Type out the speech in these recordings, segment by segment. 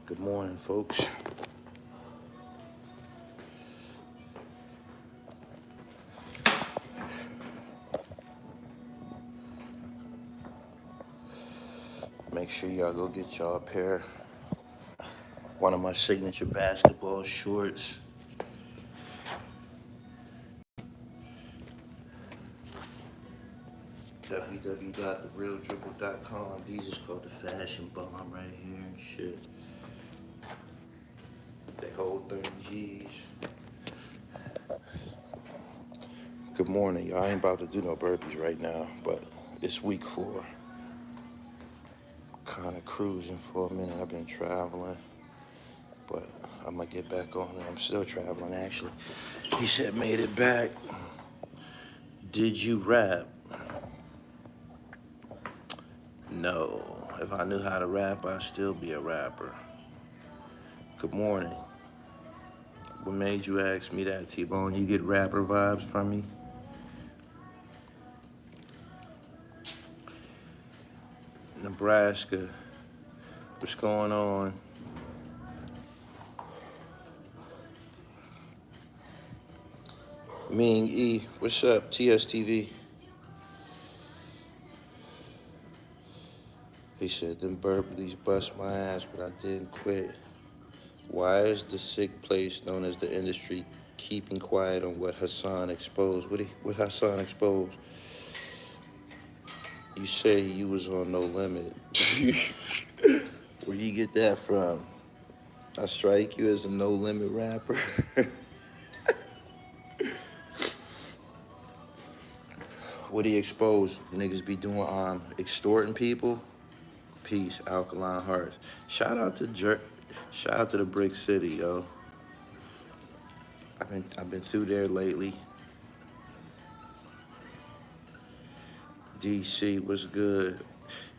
Good morning, folks. Make sure y'all go get y'all a pair. One of my signature basketball shorts. www.therealdribble.com. These is called the fashion bomb right here and shit. They hold 30 G's. Good morning, y'all. I ain't about to do no burpees right now, but it's week 4. Kind of cruising for a minute. I've been traveling, but I'm gonna get back on it. I'm still traveling, actually. He said, made it back. Did you rap? No. If I knew how to rap, I'd still be a rapper. Good morning. What made you ask me that, T-Bone? You get rapper vibes from me? Nebraska. What's going on? Ming E. What's up, TSTV? He said, them burpees bust my ass, but I didn't quit. Why is the sick place known as the industry keeping quiet on what Hassan exposed? What Hassan exposed? You say you was on No Limit. Where you get that from? I strike you as a No Limit rapper. What he exposed? Niggas be doing extorting people. Peace, Alkaline Hearts. Shout out to the Brick City, yo. I've been through there lately. DC, what's good?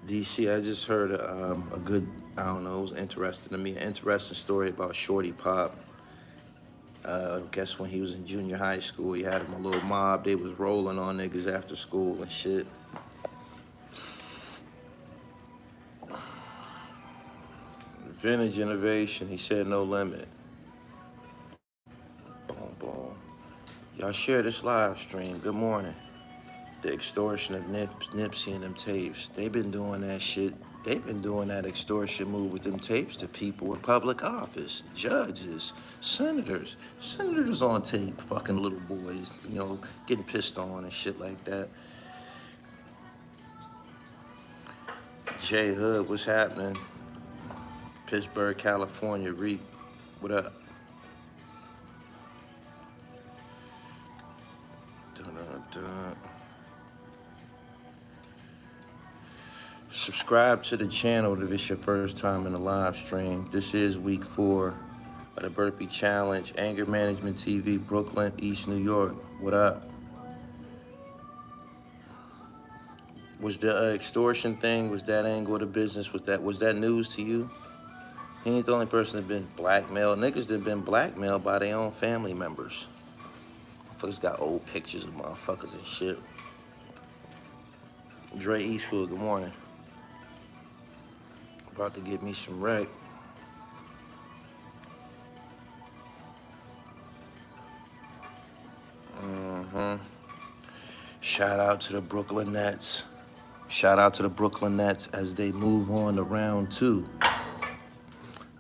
DC, I just heard a good, I don't know, it was interesting to me, an interesting story about Shorty Pop. I guess when he was in junior high school, he had him a little mob. They was rolling on niggas after school and shit. Vintage innovation, he said No Limit. Boom, boom. Y'all share this live stream. Good morning. The extortion of Nipsey and them tapes. They've been doing that shit. They've been doing that extortion move with them tapes to people in public office, judges, senators. Senators on tape, fucking little boys, you know, getting pissed on and shit like that. J Hood, what's happening? Pittsburgh, California, Reek, what up? Dun-dun-dun. Subscribe to the channel if it's your first time in the live stream. This is week 4 of the Burpee Challenge. Anger Management TV, Brooklyn, East New York. What up? Was the extortion thing, was that angle of the business, was that news to you? He ain't the only person that been blackmailed. Niggas that been blackmailed by their own family members. Motherfuckers got old pictures of motherfuckers and shit. Dre Eastwood, good morning. About to get me some wreck. Shout out to the Brooklyn Nets. Shout out to the Brooklyn Nets as they move on to round 2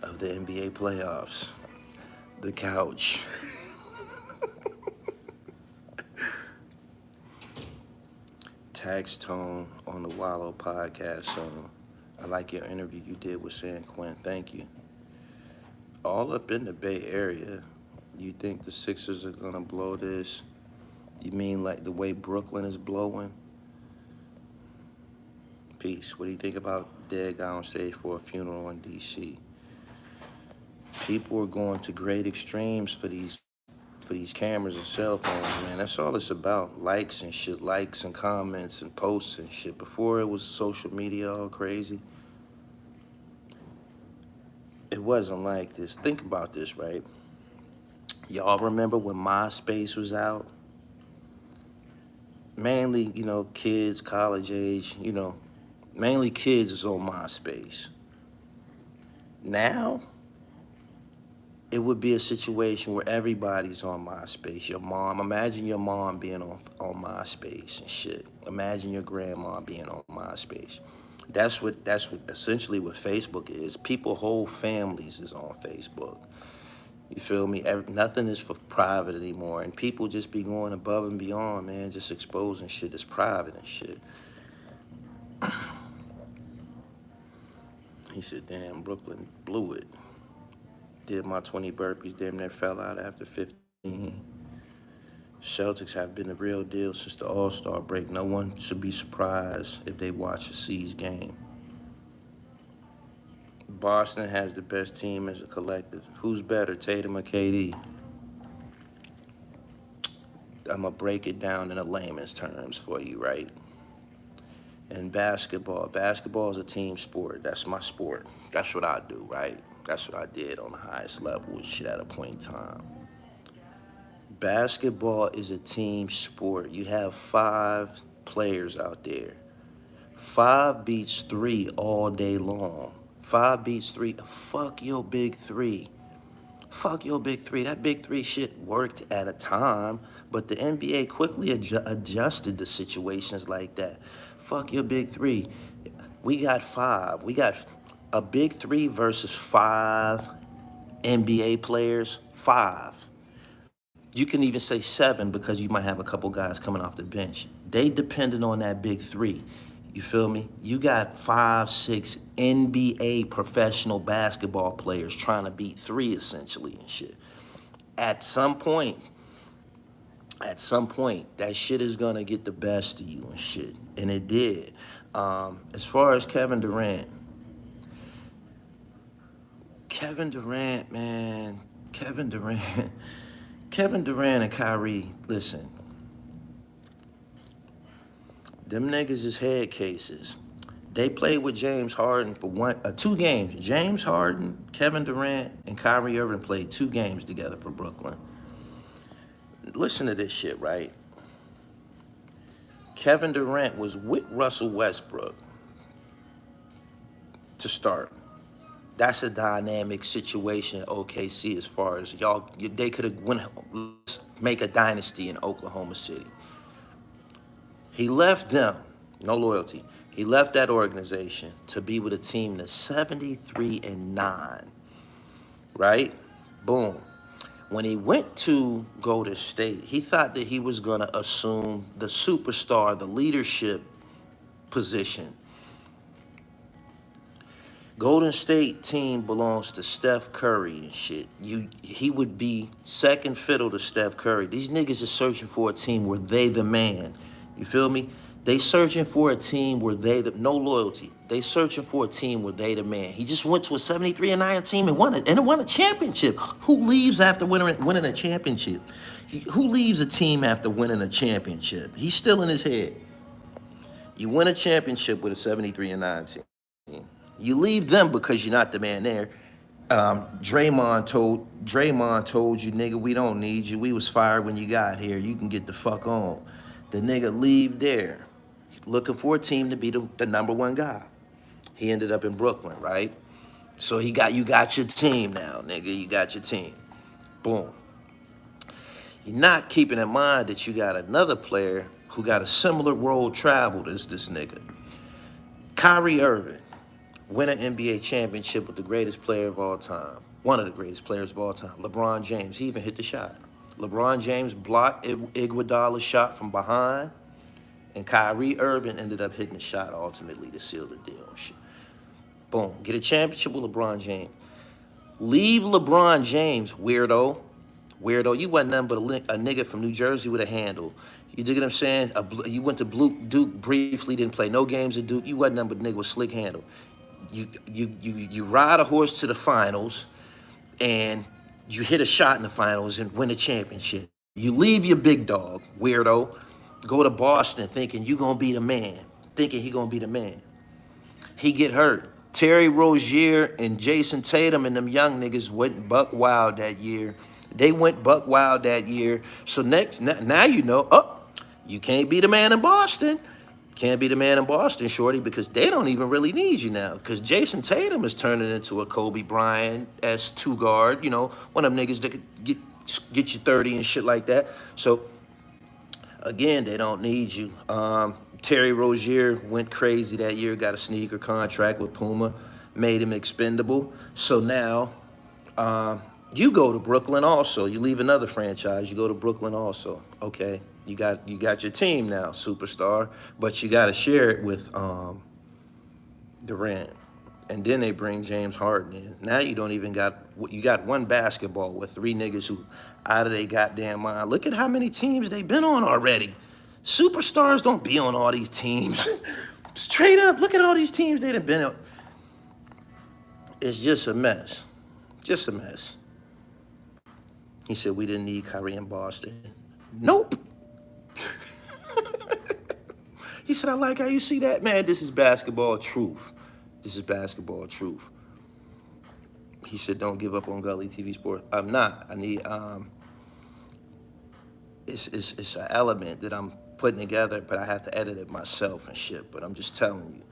of the NBA playoffs. The couch. Tax Tone on the Wallow podcast. So I like your interview you did with San Quentin. Thank you. All up in the Bay Area, you think the Sixers are gonna blow this? You mean like the way Brooklyn is blowing? Peace. What do you think about Dead Guy on stage for a funeral in DC? People are going to great extremes for these cameras and cell phones, man. That's all it's about. Likes and shit, likes and comments and posts and shit. Before it was social media all crazy, it wasn't like this. Think about this, right? Y'all remember when MySpace was out? mainly, you know, kids, college age, you know, mainly kids is on MySpace. Now, it would be a situation where everybody's on MySpace. Your mom, imagine your mom being on MySpace and shit. Imagine your grandma being on MySpace. That's what essentially what Facebook is. People, whole families is on Facebook. You feel me? Nothing is for private anymore, and people just be going above and beyond, man, just exposing shit that's private and shit. He said, damn, Brooklyn blew it. Did my 20 burpees, damn near fell out after 15. Celtics have been the real deal since the All-Star break. No one should be surprised if they watch a C's game. Boston has the best team as a collective. Who's better, Tatum or KD? I'm gonna break it down in a layman's terms for you, right? And basketball is a team sport. That's my sport. That's what I do, right? That's what I did on the highest level and shit at a point in time. Basketball is a team sport. You have 5 players out there. 5 beats 3 all day long. 5 beats 3. Fuck your big 3. Fuck your big 3. That big 3 shit worked at a time, but the NBA quickly adjusted to situations like that. Fuck your big 3. We got 5. We got a big 3 versus 5 NBA players. 5. You can even say 7 because you might have a couple guys coming off the bench. They depended on that big 3. You feel me? You got 5, 6 NBA professional basketball players trying to beat 3 essentially and shit. At some point, that shit is gonna get the best of you and shit. And it did. As far as Kevin Durant, man, Kevin Durant and Kyrie, listen. Them niggas is head cases. They played with James Harden for 2 games. James Harden, Kevin Durant, and Kyrie Irving played 2 games together for Brooklyn. Listen to this shit, right? Kevin Durant was with Russell Westbrook to start. That's a dynamic situation in OKC as far as they could have make a dynasty in Oklahoma City. He left them, no loyalty. He left that organization to be with a team that's 73-9, right? Boom. When he went to Golden State, he thought that he was gonna assume the superstar, the leadership position. Golden State team belongs to Steph Curry and shit. He would be second fiddle to Steph Curry. These niggas are searching for a team where they the man. You feel me? They searching for a team where no loyalty. They searching for a team where they the man. He just went to a 73-9 team and won a championship. Who leaves after winning a championship? Who leaves a team after winning a championship? He's still in his head. You win a championship with a 73-9 team. You leave them because you're not the man there. Draymond told you, nigga, we don't need you. We was fired when you got here. You can get the fuck on. The nigga leave there, looking for a team to be the number 1 guy. He ended up in Brooklyn, right? So you got your team now, nigga. You got your team. Boom. You're not keeping in mind that you got another player who got a similar road traveled as this nigga. Kyrie Irving. Win an NBA championship with the greatest player of all time. One of the greatest players of all time, LeBron James. He even hit the shot. LeBron James blocked Iguodala's shot from behind, and Kyrie Irving ended up hitting the shot ultimately to seal the deal and shit. Boom. Get a championship with LeBron James. Leave LeBron James, weirdo. Weirdo. You wasn't nothing but a nigga from New Jersey with a handle. You dig what I'm saying? You went to Duke briefly, didn't play no games at Duke. You wasn't nothing but a nigga with a slick handle. You ride a horse to the finals, and you hit a shot in the finals and win a championship. You leave your big dog, weirdo, go to Boston thinking you gonna be the man, thinking he gonna be the man. He get hurt. Terry Rozier and Jason Tatum and them young niggas went buck wild that year. They went buck wild that year. So now you know, You can't be the man in Boston. Can't be the man in Boston, shorty, because they don't even really need you now. Because Jason Tatum is turning into a Kobe Bryant-esque two guard, you know, one of them niggas that could get you 30 and shit like that. So, again, they don't need you. Terry Rozier went crazy that year, got a sneaker contract with Puma, made him expendable. So now, you go to Brooklyn also. You leave another franchise, you go to Brooklyn also. Okay, you got your team now, superstar, but you got to share it with Durant. And then they bring James Harden in. Now you don't even got, you got one basketball with three niggas who out of their goddamn mind. Look at how many teams they been on already. Superstars don't be on all these teams. Straight up, look at all these teams they done been on. It's just a mess. Just a mess. He said we didn't need Kyrie in Boston. Nope. He said, I like how you see that. Man, this is basketball truth. This is basketball truth. He said, don't give up on Gully TV Sports. I'm not. I need, it's an element that I'm putting together, but I have to edit it myself and shit. But I'm just telling you.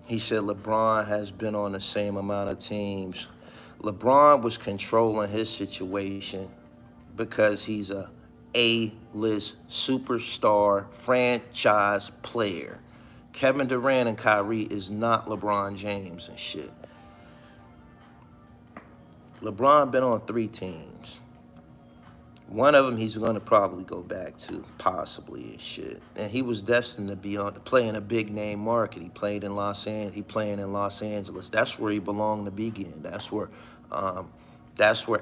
He said LeBron has been on the same amount of teams. LeBron was controlling his situation because he's a A-list superstar franchise player. Kevin Durant and Kyrie is not LeBron James and shit. LeBron been on 3 teams. One of them he's gonna probably go back to, possibly and shit. And he was destined to be on to play in a big name market. He played in Los Angeles. He playing in Los Angeles. That's where he belonged to begin. That's where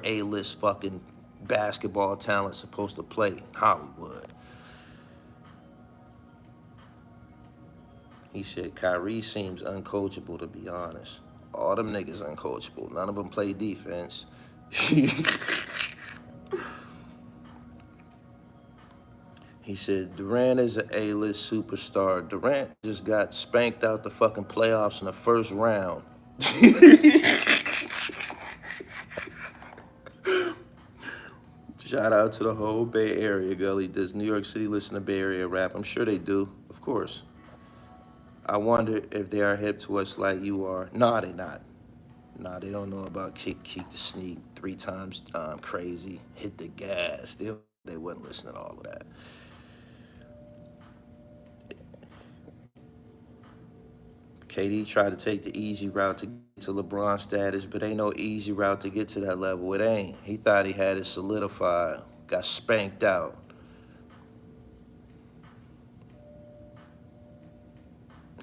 A-list fucking basketball talent's supposed to play in Hollywood. He said Kyrie seems uncoachable, to be honest. All them niggas uncoachable. None of them play defense. He said, Durant is an A-list superstar. Durant just got spanked out the fucking playoffs in the first round. Shout out to the whole Bay Area, Gully. Does New York City listen to Bay Area rap? I'm sure they do, of course. I wonder if they are hip to us like you are. No, they not. No, they don't know about kick the sneak 3 times crazy, hit the gas. They wouldn't listen to all of that. KD tried to take the easy route to get to LeBron status, but ain't no easy route to get to that level. It ain't. He thought he had it solidified, got spanked out.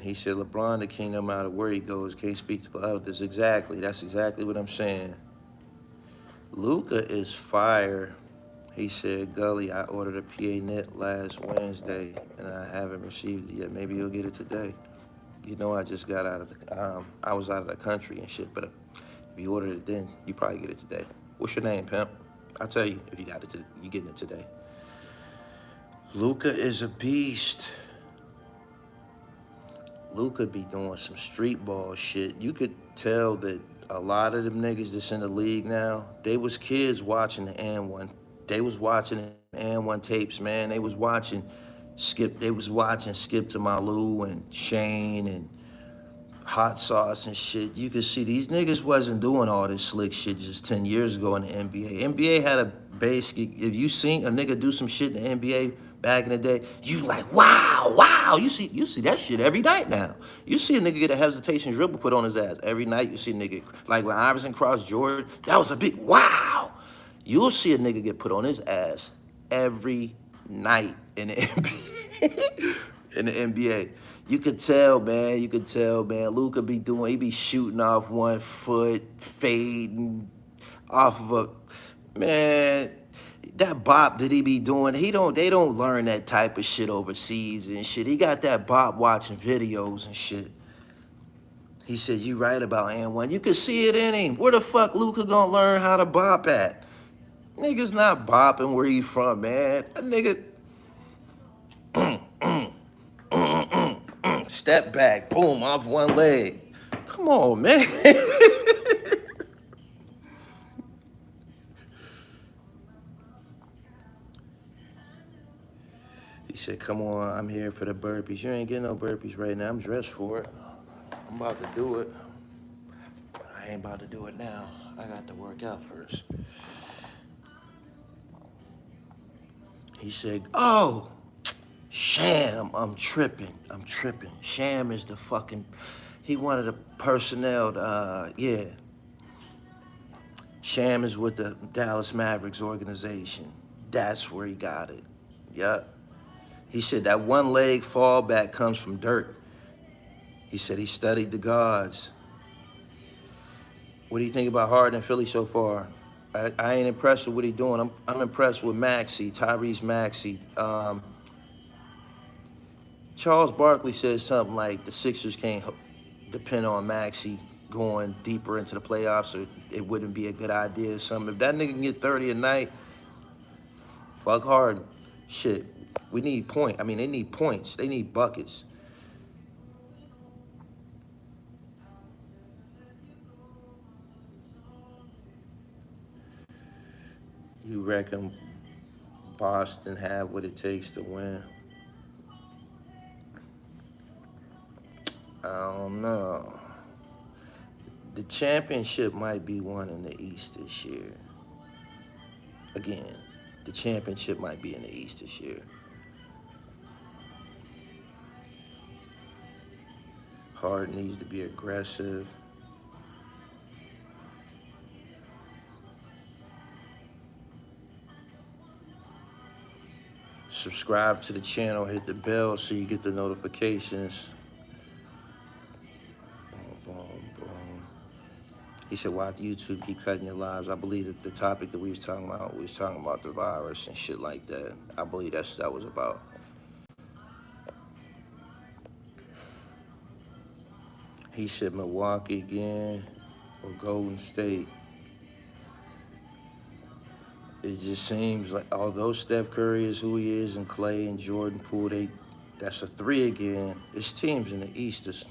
He said, LeBron the king no matter where he goes, can't speak to the others. Exactly. That's exactly what I'm saying. Luka is fire. He said, Gully, I ordered a PA knit last Wednesday, and I haven't received it yet. Maybe you'll get it today. You know, I just got out of the, I was out of the country and shit, but if you ordered it then, you probably get it today. What's your name, pimp? I'll tell you if you got it, you getting it today. Luka is a beast. Luka be doing some street ball shit. You could tell that a lot of them niggas that's in the league now, they was kids watching the N1. They was watching the N1 tapes, man. They was watching Skip to Malou and Shane and Hot Sauce and shit. You could see these niggas wasn't doing all this slick shit just 10 years ago in the NBA. NBA had a basic, if you seen a nigga do some shit in the NBA back in the day, you like, wow, wow. You see that shit every night now. You see a nigga get a hesitation dribble put on his ass every night. You see a nigga, like when Iverson crossed Jordan, that was a big wow. You'll see a nigga get put on his ass every night in the NBA. In the NBA. You could tell, man. Luka be doing, he be shooting off 1 foot, fading off of a, man, that bop that he be doing, they don't learn that type of shit overseas and shit. He got that bop watching videos and shit. He said, you right about N1. You could see it in him. Where the fuck Luka gonna learn how to bop at? Nigga's not bopping where he from, man. That nigga, step back, boom, off 1 leg. Come on, man. said, come on, I'm here for the burpees. You ain't getting no burpees right now. I'm dressed for it. I'm about to do it. But I ain't about to do it now. I got to work out first. He said, oh, Sham, I'm tripping. Sham is the fucking, he wanted the personnel, yeah. Sham is with the Dallas Mavericks organization. That's where he got it. Yup. He said that one leg fallback comes from dirt. He said he studied the gods. What do you think about Harden and Philly so far? I ain't impressed with what he's doing. I'm impressed with Maxey, Tyrese Maxey. Charles Barkley said something like the Sixers can't depend on Maxey going deeper into the playoffs, or it wouldn't be a good idea or something. If that nigga can get 30 a night, fuck Harden. Shit, we need they need points. They need buckets. You reckon Boston have what it takes to win? I don't know. The championship might be won in the East this year. Again, the championship might be in the East this year. Harden needs to be aggressive. Subscribe to the channel, hit the bell so you get the notifications. Boom, boom, boom. He said, why YouTube keep cutting your lives? I believe that the topic that we was talking about the virus and shit like that. I believe that was about. He said Milwaukee again or Golden State. It just seems like although Steph Curry is who he is and Clay and Jordan Poole, that's a 3 again. This teams in the East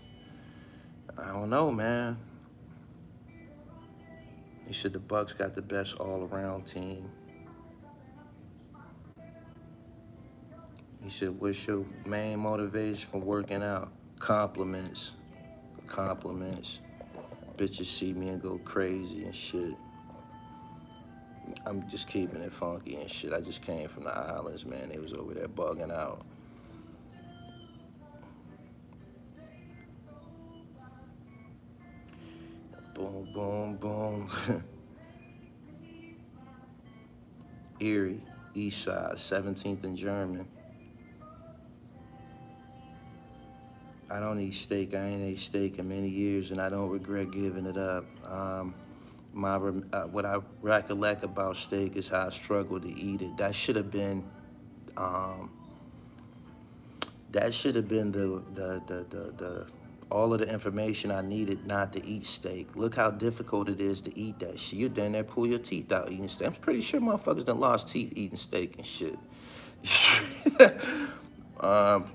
I don't know, man. He said the Bucks got the best all-around team. He said, what's your main motivation for working out? Compliments. Bitches see me and go crazy and shit. I'm just keeping it funky and shit. I just came from the islands, man. They was over there bugging out. Boom, boom, boom. Erie, East Side, 17th and German. I don't eat steak. I ain't ate steak in many years, and I don't regret giving it up. What I recollect about steak is how I struggled to eat it. That should have been, the all of the information I needed not to eat steak. Look how difficult it is to eat that shit. You're down there, pull your teeth out eating steak. I'm pretty sure motherfuckers done lost teeth eating steak and shit.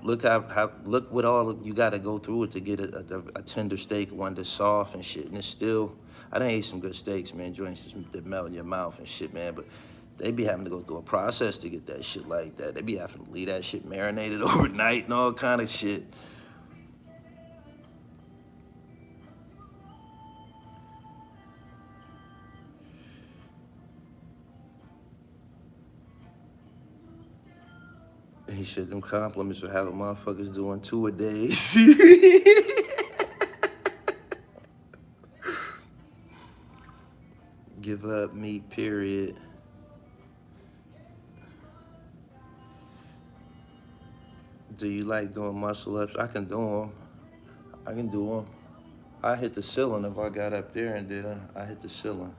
Look what all you got to go through it to get a tender steak, one that's soft and shit. And it's still, I done ate some good steaks, man, joints that melt in your mouth and shit, man. But they be having to go through a process to get that shit like that. They be having to leave that shit marinated overnight and all kind of shit. He said them compliments will have a motherfuckers doing 2 a day. Give up meat, period. Do you like doing muscle ups? I can do them. I hit the ceiling if I got up there and did it. I hit the ceiling.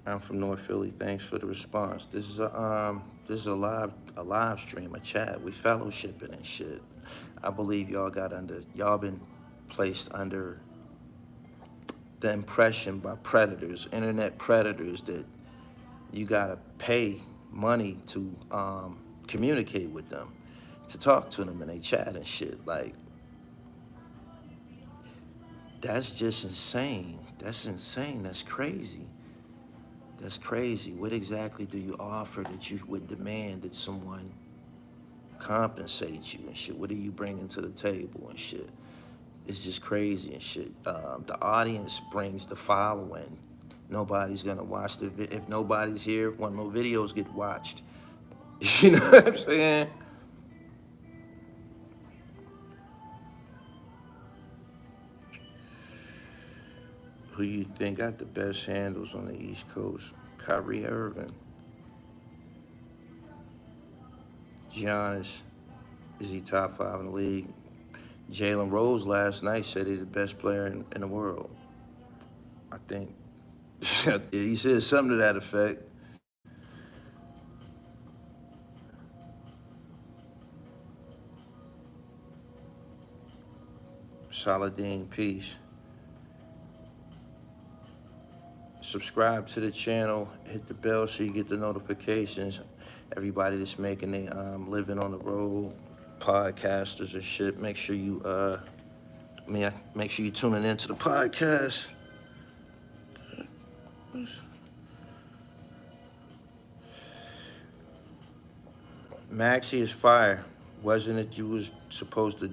I'm from North Philly. Thanks for the response. This is a live stream, a chat. We fellowshipping and shit. I believe y'all been placed under the impression by predators, internet predators, that you gotta pay money to communicate with them, to talk to them, and they chat and shit. Like, that's just insane. That's insane. That's crazy. That's crazy. What exactly do you offer that you would demand that someone compensate you and shit? What are you bringing to the table and shit? It's just crazy and shit. The audience brings the following. Nobody's gonna watch if nobody's here, one more videos get watched. You know what I'm saying? Who you think got the best handles on the East Coast? Kyrie Irving. Giannis. Is he top 5 in the league? Jalen Rose last night said he's the best player in the world. I think. He said something to that effect. Saladin, peace. Subscribe to the channel, hit the bell so you get the notifications. Everybody that's making a living on the road, podcasters and shit, make sure you make sure you tuning into the podcast. Maxie is fire. Wasn't it you was supposed to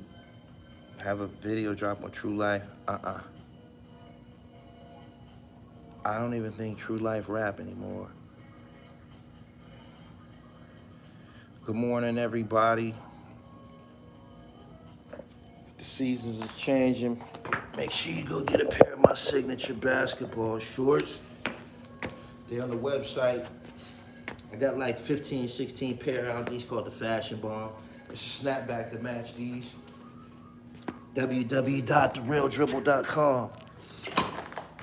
have a video drop on True Life? I don't even think True Life rap anymore. Good morning, everybody. The seasons is changing. Make sure you go get a pair of my signature basketball shorts. They're on the website. I got like 15, 16 pair out. These called the Fashion Bomb. It's a snapback to match these. www.therealdribble.com.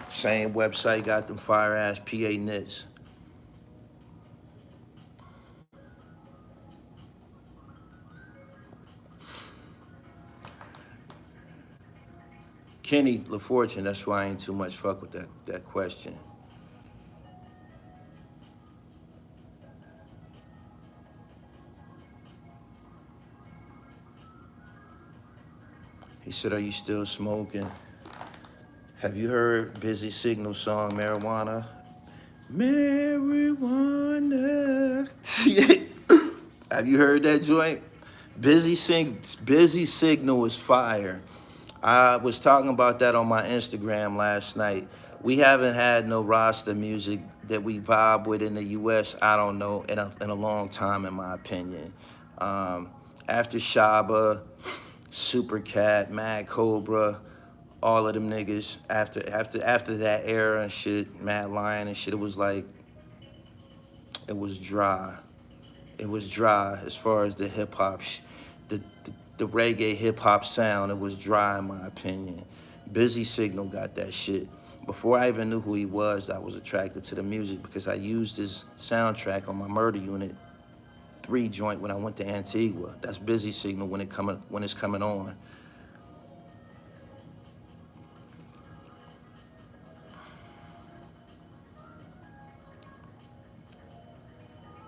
Same website, got them fire ass PA knits. Kenny LaFortune, that's why I ain't too much fuck with that question. He said, are you still smoking? Have you heard Busy Signal song, Marijuana? Marijuana. Have you heard that joint? Busy Signal is fire. I was talking about that on my Instagram last night. We haven't had no Rasta music that we vibe with in the U.S., I don't know, in a long time, in my opinion. After Shaba, Super Cat, Mad Cobra, all of them niggas, after that era and shit, Mad Lion and shit, it was like, it was dry. It was dry as far as the hip hop, the reggae hip hop sound. It was dry in my opinion. Busy Signal got that shit. Before I even knew who he was, I was attracted to the music because I used his soundtrack on my Murder Unit 3 joint when I went to Antigua. That's Busy Signal when it's coming on.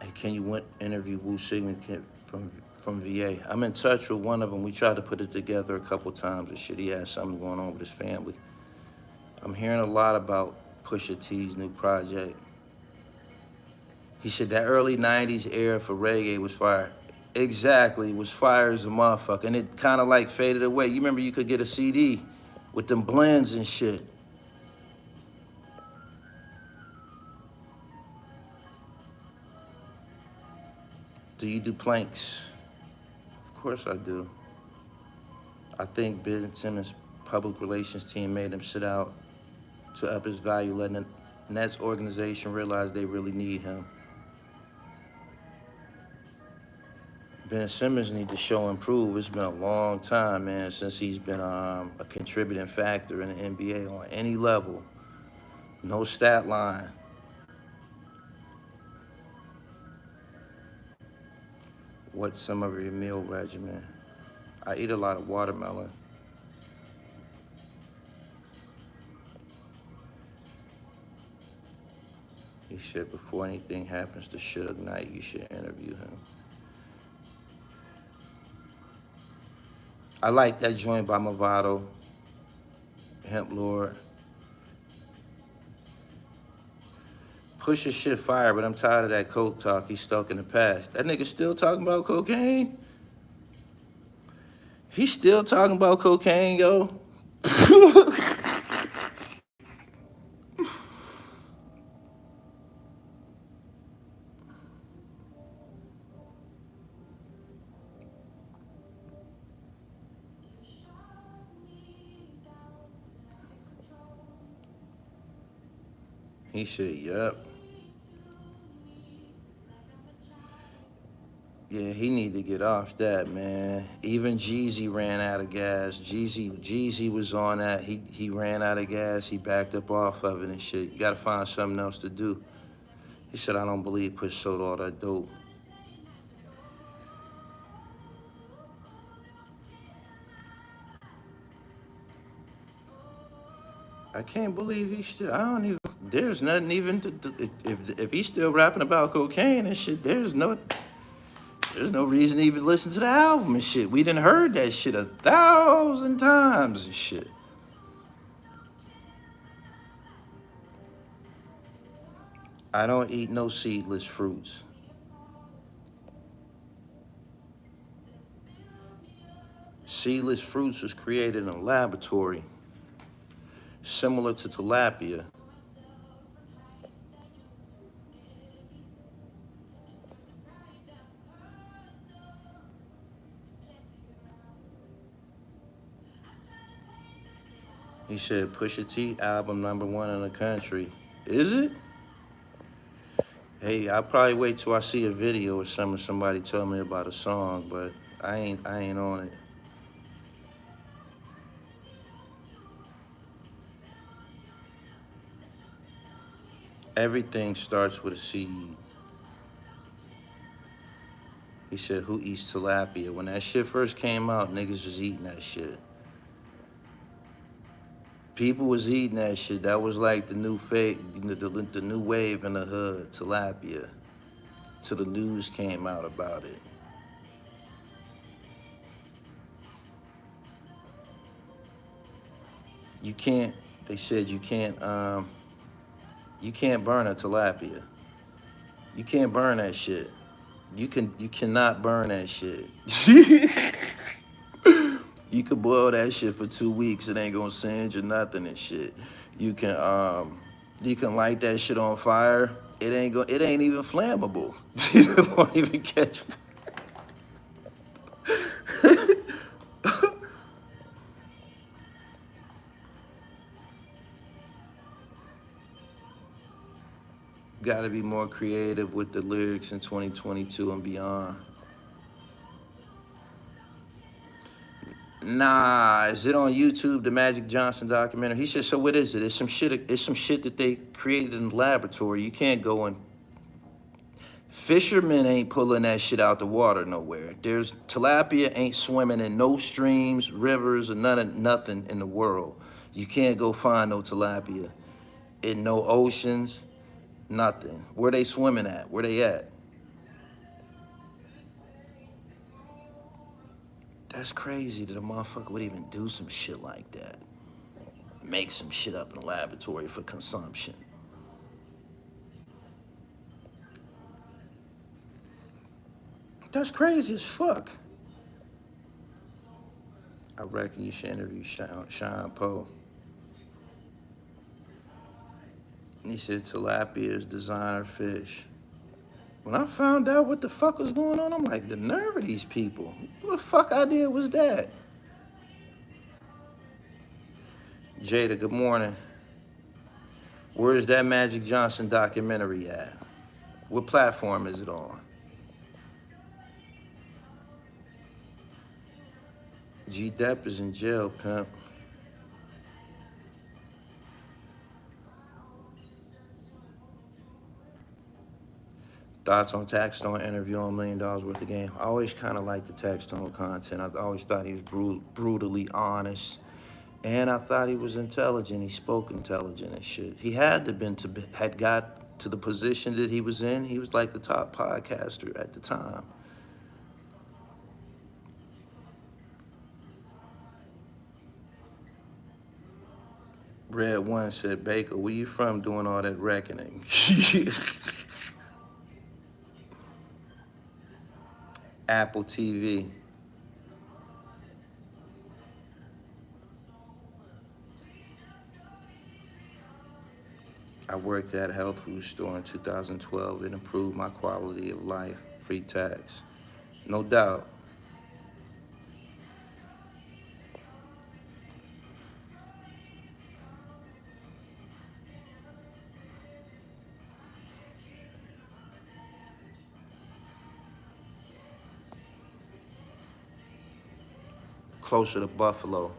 Hey, can you interview Wu Sigma from VA? I'm in touch with one of them. We tried to put it together a couple times and shit. He had something going on with his family. I'm hearing a lot about Pusha T's new project. He said that early 90s era for reggae was fire. Exactly, it was fire as a motherfucker. And it kind of like faded away. You remember you could get a CD with them blends and shit. Do you do planks? Of course I do. I think Ben Simmons' public relations team made him sit out to up his value, letting the Nets organization realize they really need him. Ben Simmons need to show and prove. It's been a long time, man, since he's been a contributing factor in the NBA on any level. No stat line. What's some of your meal regimen? I eat a lot of watermelon. He said before anything happens to Suge Knight, you should interview him. I like that joint by Movado, Hemp Lord. Push his shit fire, but I'm tired of that coke talk. He's stuck in the past. That nigga still talking about cocaine? He's still talking about cocaine, yo? He said, yep. Yeah, he need to get off that, man. Even Jeezy ran out of gas. Jeezy was on that. He ran out of gas. He backed up off of it and shit. You gotta find something else to do. He said, I don't believe Push sold all that dope. I can't believe he still, I don't even, there's nothing even, if he's still rapping about cocaine and shit, there's no reason to even listen to the album and shit. We done heard that shit 1,000 times and shit. I don't eat no seedless fruits. Seedless fruits was created in a laboratory, similar to tilapia. He said, Pusha T album #1 in the country. Is it? Hey, I'll probably wait till I see a video or somebody tell me about a song, but I ain't on it. Everything starts with a seed. He said, who eats tilapia? When that shit first came out, niggas was eating that shit. People was eating that shit. That was like the new the new wave in the hood, tilapia. Till the news came out about it. You can't, they said you can't burn a tilapia. You can't burn that shit. You cannot burn that shit. You could boil that shit for 2 weeks. It ain't gonna singe or nothing and shit. You can light that shit on fire. It ain't even flammable. It won't even catch. Got to be more creative with the lyrics in 2022 and beyond. Nah, is it on YouTube, the Magic Johnson documentary? He said, so what is it? It's some shit that they created in the laboratory. You can't go and fishermen ain't pulling that shit out the water nowhere. There's tilapia ain't swimming in no streams, rivers, or nothing in the world. You can't go find no tilapia in no oceans, nothing. Where they swimming at? Where they at? That's crazy that a motherfucker would even do some shit like that. Make some shit up in the laboratory for consumption. That's crazy as fuck. I reckon you should interview Sean Poe. He said tilapia is designer fish. When I found out what the fuck was going on, I'm like, the nerve of these people. What the fuck idea was that? Jada, good morning. Where's that Magic Johnson documentary at? What platform is it on? G Depp is in jail, pimp. Thoughts on Tax Stone interview on $1 Million Worth of Game? I always kind of liked the Tax Stone content. I always thought he was brutally honest. And I thought he was intelligent. He spoke intelligent and shit. He had got to the position that he was in. He was like the top podcaster at the time. Red One said, Baker, where you from doing all that reckoning? Apple TV. I worked at a health food store in 2012. It improved my quality of life. Free tax. No doubt. Closer to Buffalo.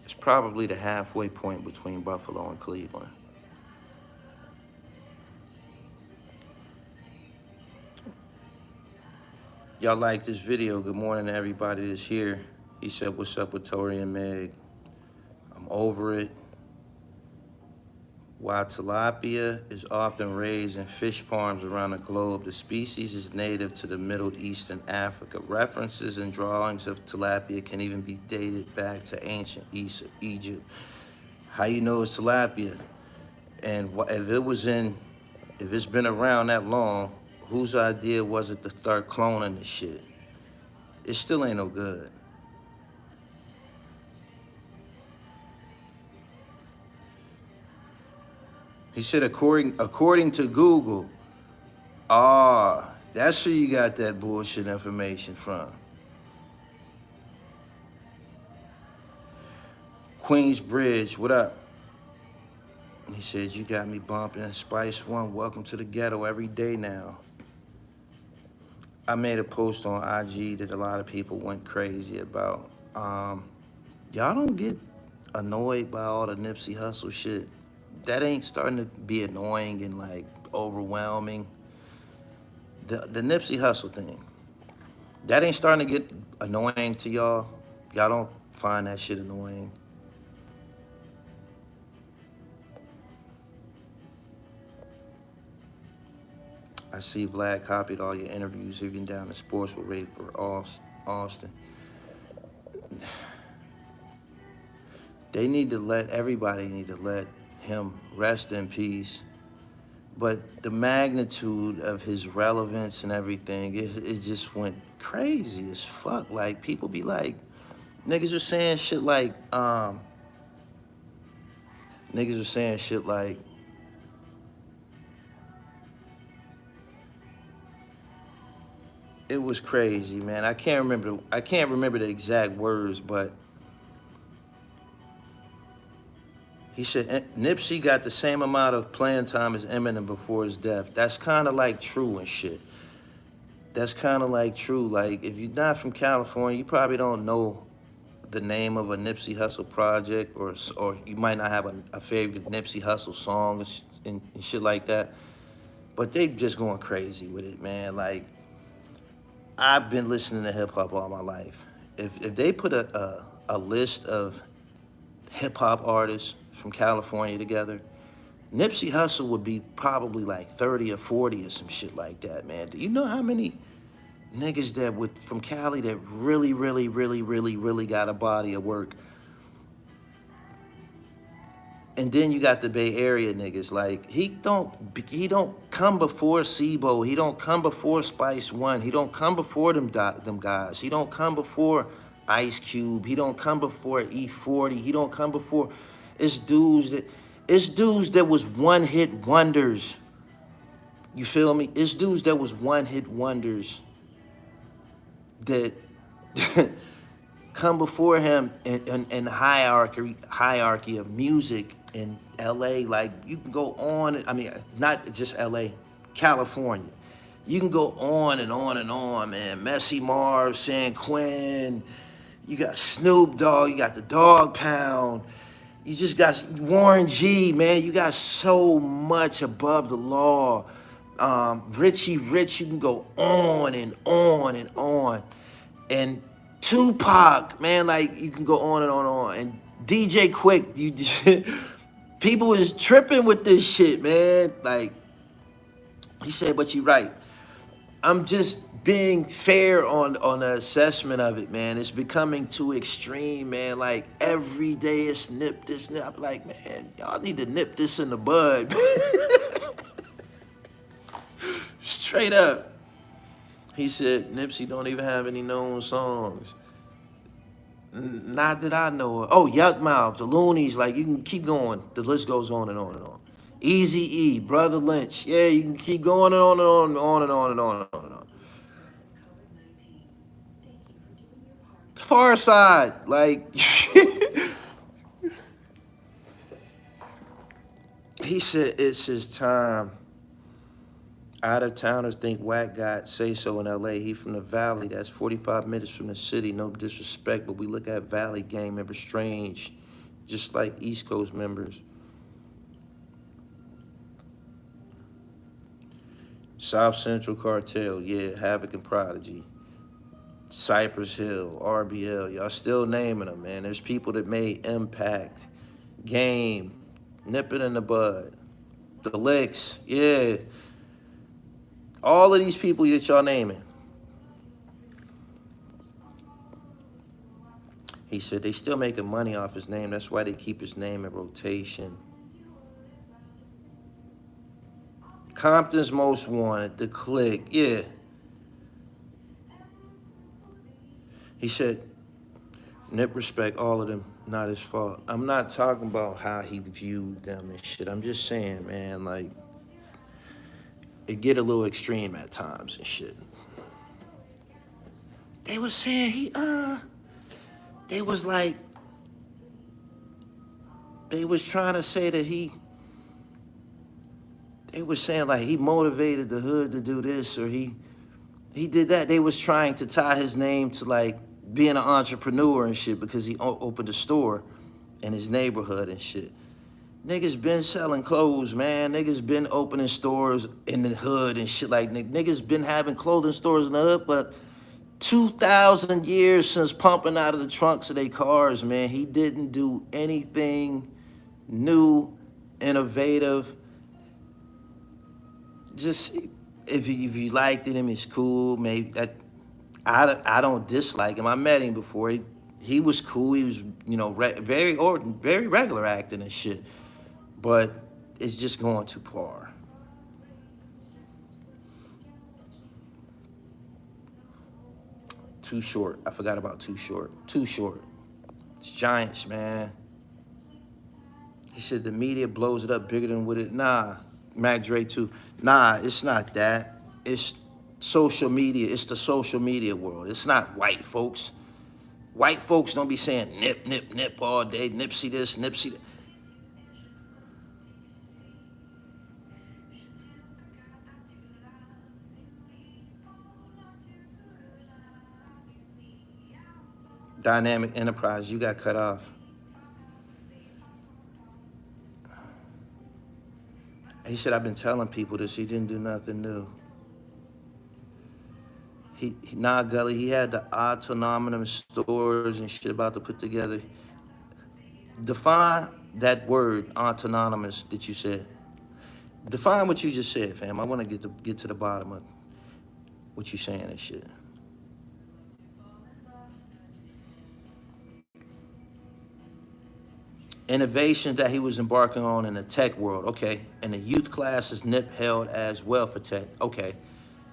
It's probably the halfway point between Buffalo and Cleveland. Y'all like this video? Good morning to everybody that's here. He said, what's up with Tori and Meg? I'm over it. While tilapia is often raised in fish farms around the globe, the species is native to the Middle East and Africa. References and drawings of tilapia can even be dated back to ancient Egypt. How you know it's tilapia? And if it's been around that long, whose idea was it to start cloning this shit? It still ain't no good. He said, according to Google, that's where you got that bullshit information from. Queensbridge, what up? He said, you got me bumping. Spice One, welcome to the ghetto every day now. I made a post on IG that a lot of people went crazy about. Y'all don't get annoyed by all the Nipsey Hussle shit. That ain't starting to be annoying and like overwhelming. The Nipsey Hussle thing, that ain't starting to get annoying to y'all. Y'all don't find that shit annoying. I see Vlad copied all your interviews, even down to sports with Rafer Alston. Everybody need to let him rest in peace. But the magnitude of his relevance and everything, it just went crazy as fuck. Like, people be like, niggas are saying shit like, it was crazy, man. I can't remember the exact words, but he said Nipsey got the same amount of playing time as Eminem before his death. That's kind of like true and shit. That's kind of like true. Like, if you're not from California, you probably don't know the name of a Nipsey Hussle project, or you might not have a favorite Nipsey Hussle song and shit like that. But they just going crazy with it, man. Like, I've been listening to hip hop all my life. If they put a list of hip hop artists from California together, Nipsey Hussle would be probably like 30 or 40 or some shit like that, man. Do you know how many niggas from Cali that really got a body of work? And then you got the Bay Area niggas. Like, he don't come before Sibo. He don't come before Spice One. He don't come before them guys. He don't come before Ice Cube. He don't come before E40. He don't come before. It's dudes that was one-hit wonders. You feel me? It's dudes that was one-hit wonders that come before him in hierarchy of music in LA. Like, you can go on, I mean, not just LA, California. You can go on and on and on, man. Messy Marv, San Quinn, you got Snoop Dogg, you got the Dog Pound, you just got Warren G, man. You got so much above the law. Richie Rich, you can go on and on and on. And Tupac, man, like, you can go on and on and on. And DJ Quick, people was tripping with this shit, man. Like, he said, but you right. I'm just being fair on the assessment of it, man. It's becoming too extreme, man. Like every day it's nip this, nip. I'm like, man, y'all need to nip this in the bud. Straight up. He said Nipsey don't even have any known songs. Not that I know of. Oh, Yuck Mouth, the Loonies, like you can keep going. The list goes on and on and on. Easy E, Brother Lynch. Yeah, you can keep going and on and on and on and on and on and on and on. Far Side, like he said it's his time. Out of towners think Wack got say so in LA. He from the Valley. That's 45 minutes from the city. No disrespect, but we look at Valley gang members strange, just like East Coast members. South Central Cartel, yeah, Havoc and Prodigy. Cypress Hill, RBL, y'all still naming them, man. There's people that made impact, game, nip it in the bud, the licks, yeah. All of these people that y'all naming. He said they still making money off his name. That's why they keep his name in rotation. Compton's Most Wanted, The Click, yeah. He said, Nip respect all of them, not his fault. I'm not talking about how he viewed them and shit. I'm just saying, man, like, it get a little extreme at times and shit. They was saying they was like, they was trying to say that they was saying like he motivated the hood to do this or he did that. They was trying to tie his name to like being an entrepreneur and shit because he opened a store in his neighborhood and shit. Niggas been selling clothes, man. Niggas been opening stores in the hood and shit like niggas been having clothing stores in the hood, but 2,000 years since pumping out of the trunks of their cars, man, he didn't do anything new, innovative. Just if you liked him, it's cool. Maybe that I don't dislike him. I met him before. He was cool. He was very regular acting and shit. But it's just going too far. Too Short. I forgot about Too Short. Too Short. It's Giants, man. He said the media blows it up bigger than what it. Nah, Mac Dre too. Nah, it's not that. It's social media. It's the social media world. It's not white folks. White folks don't be saying nip, nip, nip all day. Nipsey this, Nipsey that. Dynamic Enterprise, you got cut off. He said, I've been telling people this. He didn't do nothing new. Nah, Gully, he had the autonomous stores and shit about to put together. Define that word, autonomous, that you said. Define what you just said, fam. I want to get to the bottom of what you saying and shit. Innovation that he was embarking on in the tech world, okay. And the youth classes Nip held as well for tech, okay.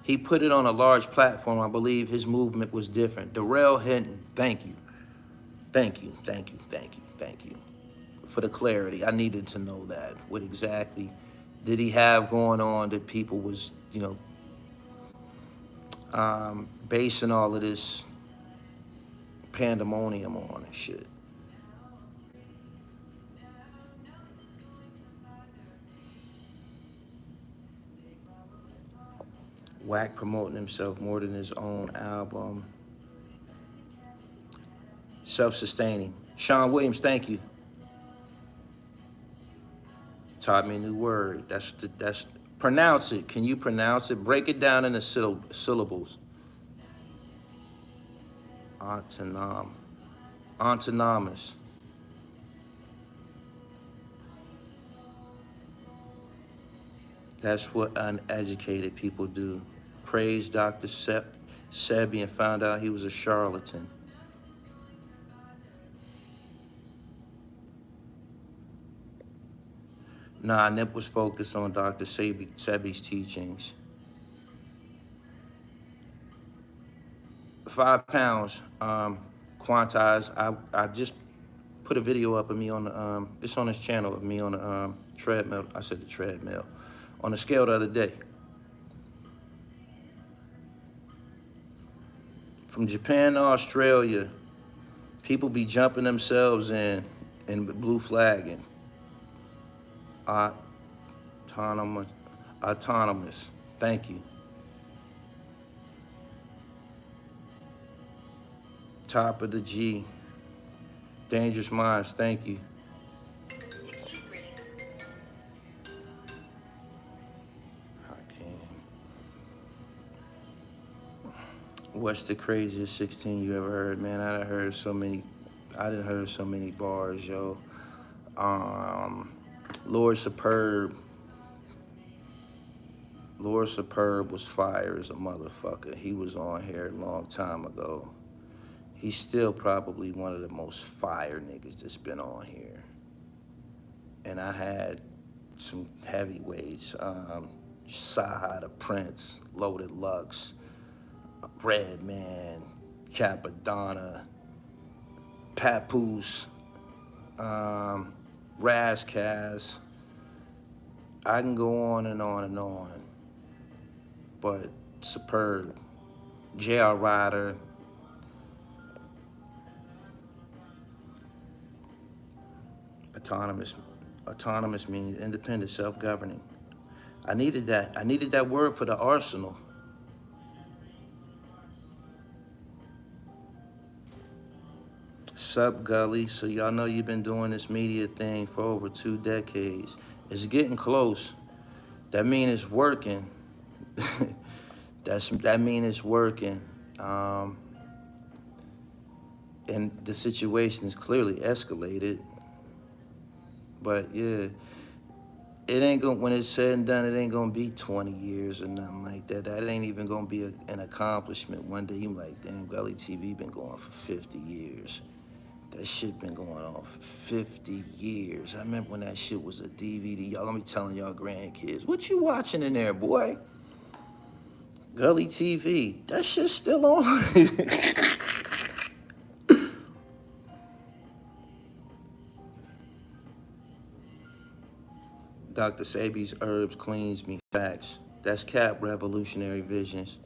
He put it on a large platform. I believe his movement was different. Darrell Hinton, thank you. Thank you, thank you, thank you, thank you. For the clarity, I needed to know that. What exactly did he have going on that people was, basing all of this pandemonium on and shit. Wack promoting himself more than his own album. Self-sustaining. Sean Williams, thank you. Taught me a new word. That's pronounce it. Can you pronounce it? Break it down into syllables. Autonomous. That's what uneducated people do. praised Dr. Sebi and found out he was a charlatan. Nah, Nip was focused on Dr. Sebi's teachings. 5 pounds, quantized. I just put a video up of me on the, it's on his channel, of me on the treadmill. I said the treadmill. On the scale the other day. From Japan to Australia, people be jumping themselves in and blue flagging. Autonomous. Thank you. Top of the G. Dangerous Minds. Thank you. What's the craziest 16 you ever heard? Man, I done heard so many. I done heard so many bars, yo. Lord Superb was fire as a motherfucker. He was on here a long time ago. He's still probably one of the most fire niggas that's been on here. And I had some heavyweights, Saha the Prince, Loaded Lux, Redman, Capadonna, Papoose, Razzcast. I can go on and on and on. But Superb, J.R. Ryder, autonomous means independent, self-governing. I needed that word for the arsenal. Sup, Gully? So y'all know you've been doing this media thing for over 2 decades. It's getting close. That mean it's working. That mean it's working. And the situation is clearly escalated. But yeah, it ain't gonna, when it's said and done, it ain't gonna be 20 years or nothing like that. That ain't even gonna be an accomplishment. One day you like, damn, Gully TV been going for 50 years. That shit been going on for 50 years. I remember when that shit was a DVD. Y'all gonna be telling y'all grandkids, what you watching in there, boy? Gully TV. That shit's still on. Dr. Sebi's herbs cleans me. Facts. That's Cap Revolutionary Visions.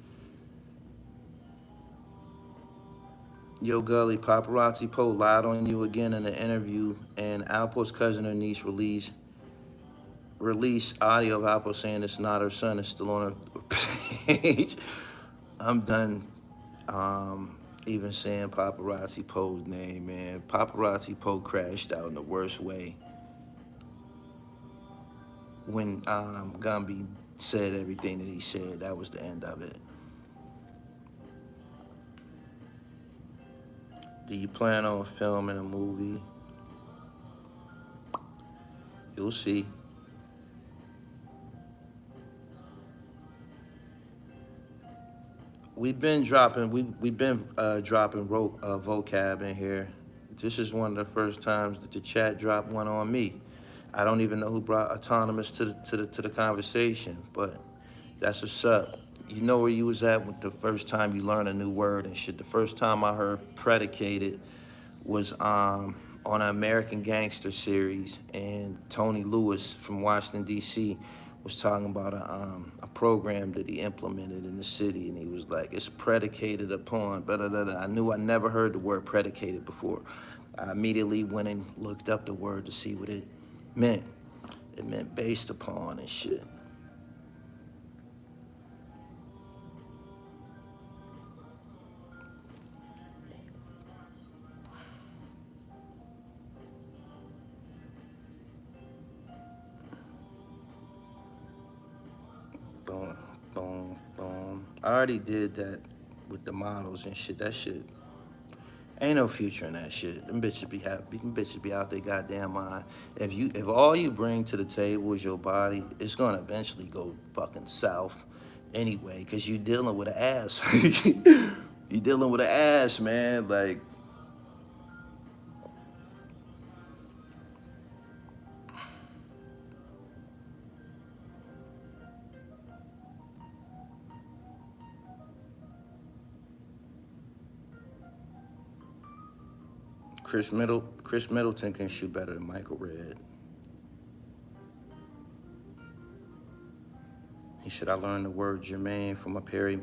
Yo, Gully, Paparazzi Poe lied on you again in an interview, and Alpo's cousin or niece released audio of Alpo saying it's not her son, it's still on her page. I'm done even saying Paparazzi Poe's name, man. Paparazzi Poe crashed out in the worst way when Gumby said everything that he said. That was the end of it. Do you plan on filming a movie? You'll see. We've been dropping vocab in here. This is one of the first times that the chat dropped one on me. I don't even know who brought autonomous to the conversation, but that's what's up. You know where you was at with the first time you learned a new word and shit. The first time I heard predicated was on an American Gangster series, and Tony Lewis from Washington, D.C. was talking about a program that he implemented in the city, and he was like, it's predicated upon, I knew I never heard the word predicated before. I immediately went and looked up the word to see what it meant. It meant based upon and shit. Boom, boom, boom. I already did that with the models and shit. That shit, ain't no future in that shit. Them bitches be happy. Them bitches be out their goddamn mind. If all you bring to the table is your body, it's gonna eventually go fucking south anyway, because you dealing with an ass. You dealing with an ass, man. Like, Chris Middleton can shoot better than Michael Redd. He said, I learned the word germane from a Perry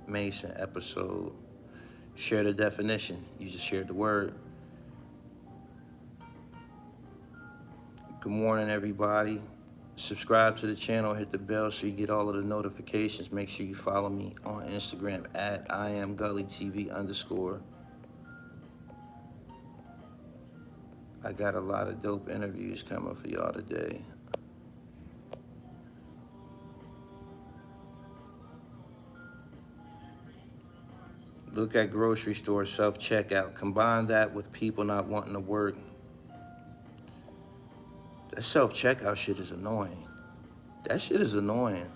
Mason episode. Share the definition. You just shared the word. Good morning, everybody. Subscribe to the channel, hit the bell so you get all of the notifications. Make sure you follow me on Instagram at @IamGullyTV_. I got a lot of dope interviews coming for y'all today. Look at grocery store self-checkout. Combine that with people not wanting to work. That self-checkout shit is annoying. That shit is annoying.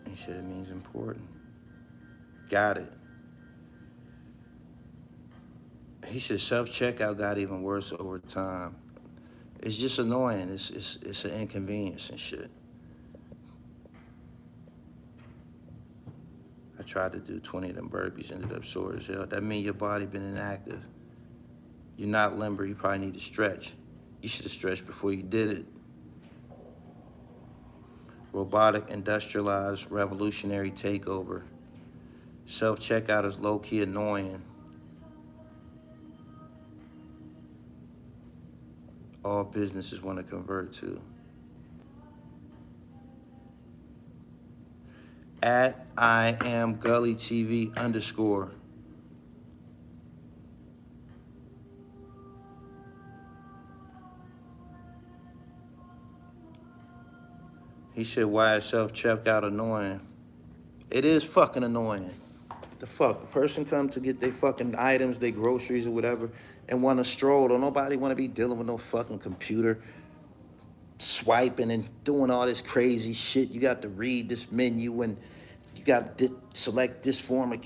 He said it means important. Got it. He said self-checkout got even worse over time. It's just annoying. It's an inconvenience and shit. I tried to do 20 of them burpees, ended up sore as hell. That means your body been inactive. You're not limber, you probably need to stretch. You should have stretched before you did it. Robotic, industrialized, revolutionary takeover. Self-checkout is low-key annoying. All businesses want to convert to. At @IamGullyTV_. He said, why is self-checkout annoying? It is fucking annoying. The fuck? The person come to get their fucking items, their groceries or whatever, and want to stroll. Don't nobody want to be dealing with no fucking computer, swiping and doing all this crazy shit. You got to read this menu and you got to select this form of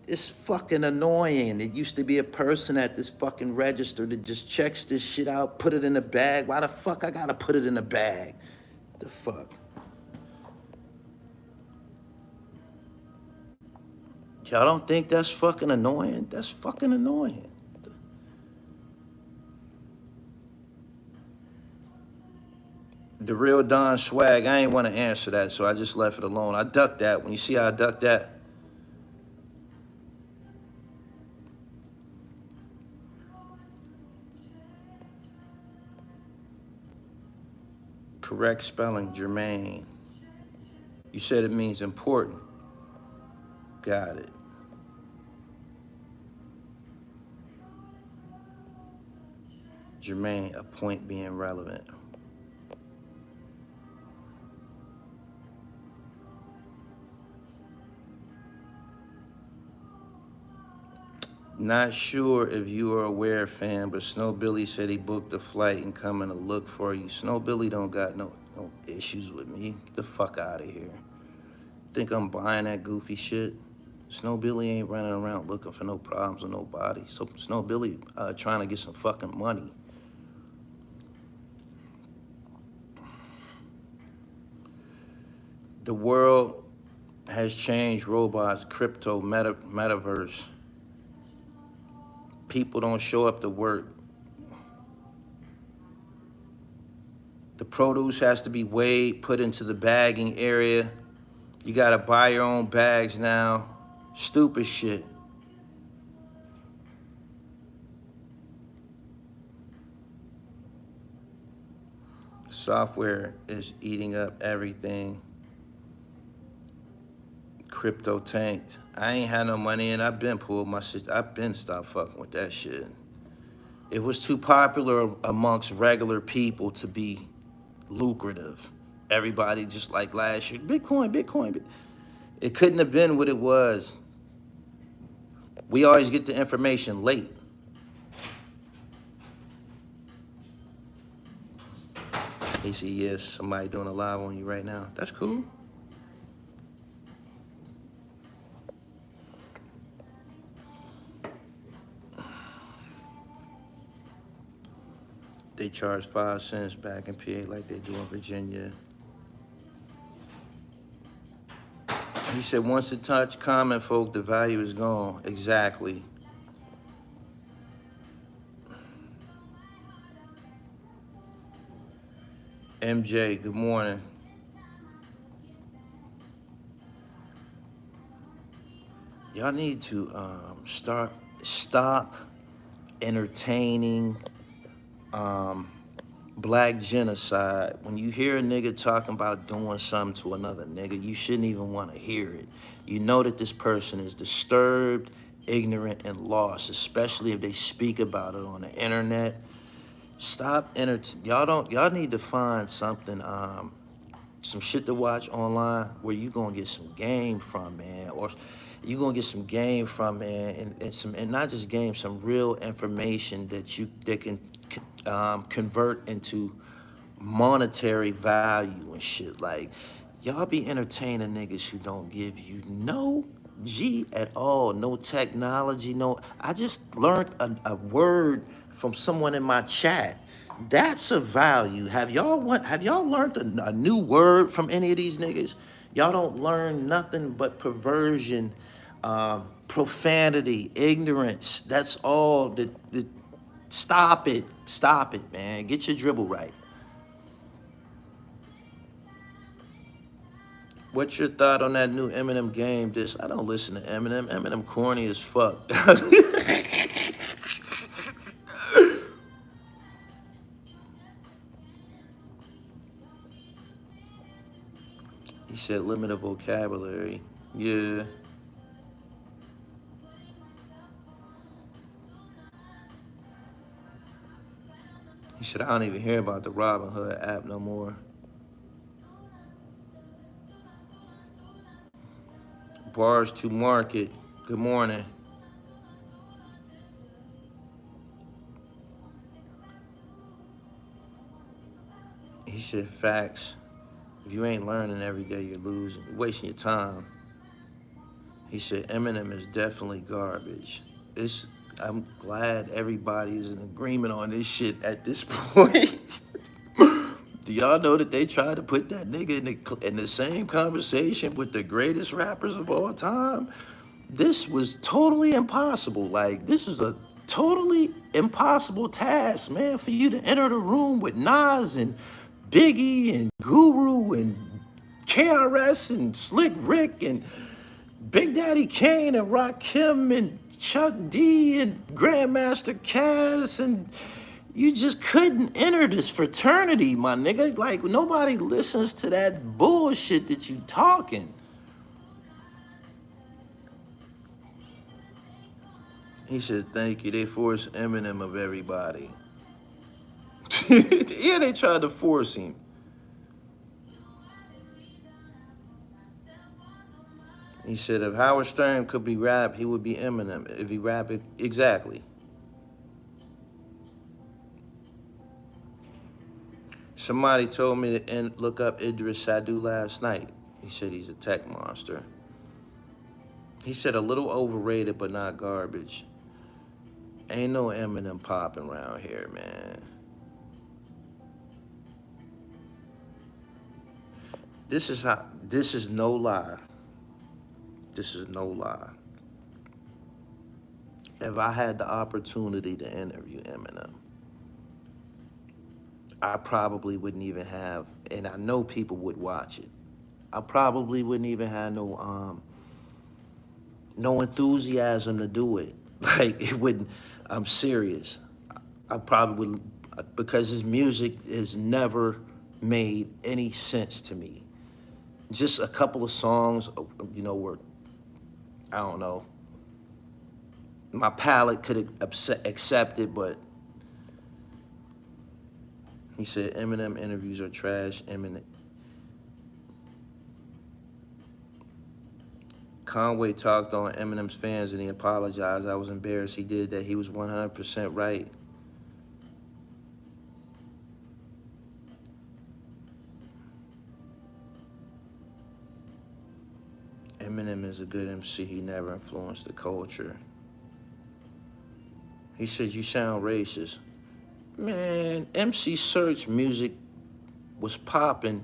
it's fucking annoying. It used to be a person at this fucking register that just checks this shit out, put it in a bag. Why the fuck I gotta put it in a bag? The fuck? Y'all don't think that's fucking annoying? That's fucking annoying. The real Don Swag, I ain't want to answer that, so I just left it alone. I ducked that. When you see how I ducked that, correct spelling, germane. You said it means important. Got it. Germane, a point being relevant. Not sure if you are aware, fam, but Snow Billy said he booked a flight and coming to look for you. Snow Billy don't got no issues with me. Get the fuck out of here. Think I'm buying that goofy shit? Snow Billy ain't running around looking for no problems with nobody. So Snow Billy trying to get some fucking money. The world has changed. Robots, crypto, metaverse. People don't show up to work. The produce has to be weighed, put into the bagging area. You gotta buy your own bags now. Stupid shit. Software is eating up everything. Crypto tanked. I ain't had no money and I've been pulled my shit. I've been stopped fucking with that shit. It was too popular amongst regular people to be lucrative. Everybody just like last year, Bitcoin, Bitcoin. It couldn't have been what it was. We always get the information late. He said, yes, somebody doing a live on you right now. That's cool. They charge 5 cents back in PA like they do in Virginia. He said, once it touch common folk, the value is gone. Exactly. MJ, good morning. Y'all need to stop entertaining black genocide. When you hear a nigga talking about doing something to another nigga, you shouldn't even want to hear it. You know that this person is disturbed, ignorant, and lost, especially if they speak about it on the internet. Stop y'all need to find something, some shit to watch online where you gonna get some game from, man, or you gonna get some game from, man, and not just game, some real information that can convert into monetary value and shit. Like, y'all be entertaining niggas who don't give you no G at all, no technology, no. I just learned a word from someone in my chat. That's a value. Have y'all learned a new word from any of these niggas? Y'all don't learn nothing but perversion, profanity, ignorance. That's all. Stop it, man. Get your dribble right. What's your thought on that new Eminem game? I don't listen to Eminem. Eminem corny as fuck. He said limited vocabulary. Yeah. He said, I don't even hear about the Robin Hood app no more. Bars to market. Good morning. He said, facts. If you ain't learning every day, you're losing. You're wasting your time. He said, Eminem is definitely garbage. I'm glad everybody is in agreement on this shit at this point. Do y'all know that they tried to put that nigga in the same conversation with the greatest rappers of all time? This was totally impossible. Like, this is a totally impossible task, man, for you to enter the room with Nas and Biggie and Guru and KRS and Slick Rick and Big Daddy Kane and Rakim and Chuck D and Grandmaster Caz, and you just couldn't enter this fraternity, my nigga. Like, nobody listens to that bullshit that you talking. He said, thank you. They forced Eminem of everybody. Yeah, they tried to force him. He said, if Howard Stern could be rap, he would be Eminem. If he rap it, exactly. Somebody told me to look up Idris Sadu last night. He said he's a tech monster. He said a little overrated, but not garbage. Ain't no Eminem popping around here, man. This is no lie. This is no lie. If I had the opportunity to interview Eminem, I probably wouldn't even have, and I know people would watch it. I probably wouldn't even have no enthusiasm to do it. Like, it wouldn't. I'm serious. I probably would, because his music has never made any sense to me. Just a couple of songs, you know, were I don't know. My palate could accept it, but he said Eminem interviews are trash. Conway talked on Eminem's fans and he apologized. I was embarrassed he did that. He was 100% right. Eminem is a good MC. He never influenced the culture. He said, you sound racist. Man, MC Search music was popping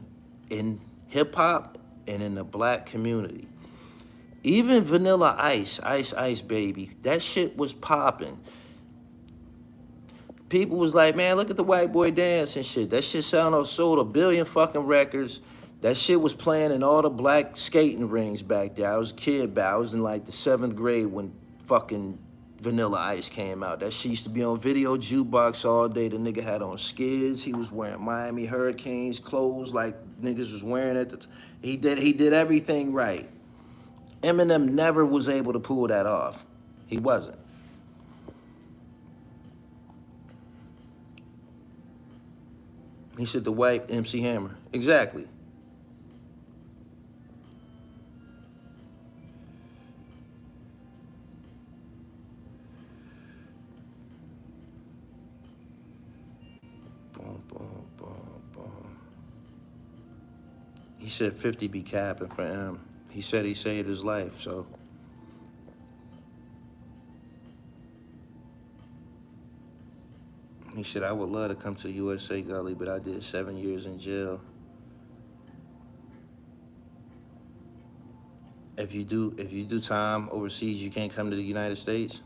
in hip-hop and in the black community. Even Vanilla Ice, Ice Baby, that shit was popping. People was like, man, look at the white boy dance and shit. That shit sold 1 billion fucking records. That shit was playing in all the black skating rings back there. I was a kid, I was in like the 7th grade when fucking Vanilla Ice came out. That shit used to be on video jukebox all day. The nigga had on skids. He was wearing Miami Hurricanes clothes like niggas was wearing at the time. He did everything right. Eminem never was able to pull that off. He wasn't. He said the white MC Hammer. Exactly. Boom, boom, boom, boom. He said 50 be capping for him. He said he saved his life, so. He said, I would love to come to the USA, Gully, but I did 7 years in jail. If you do time overseas, you can't come to the United States?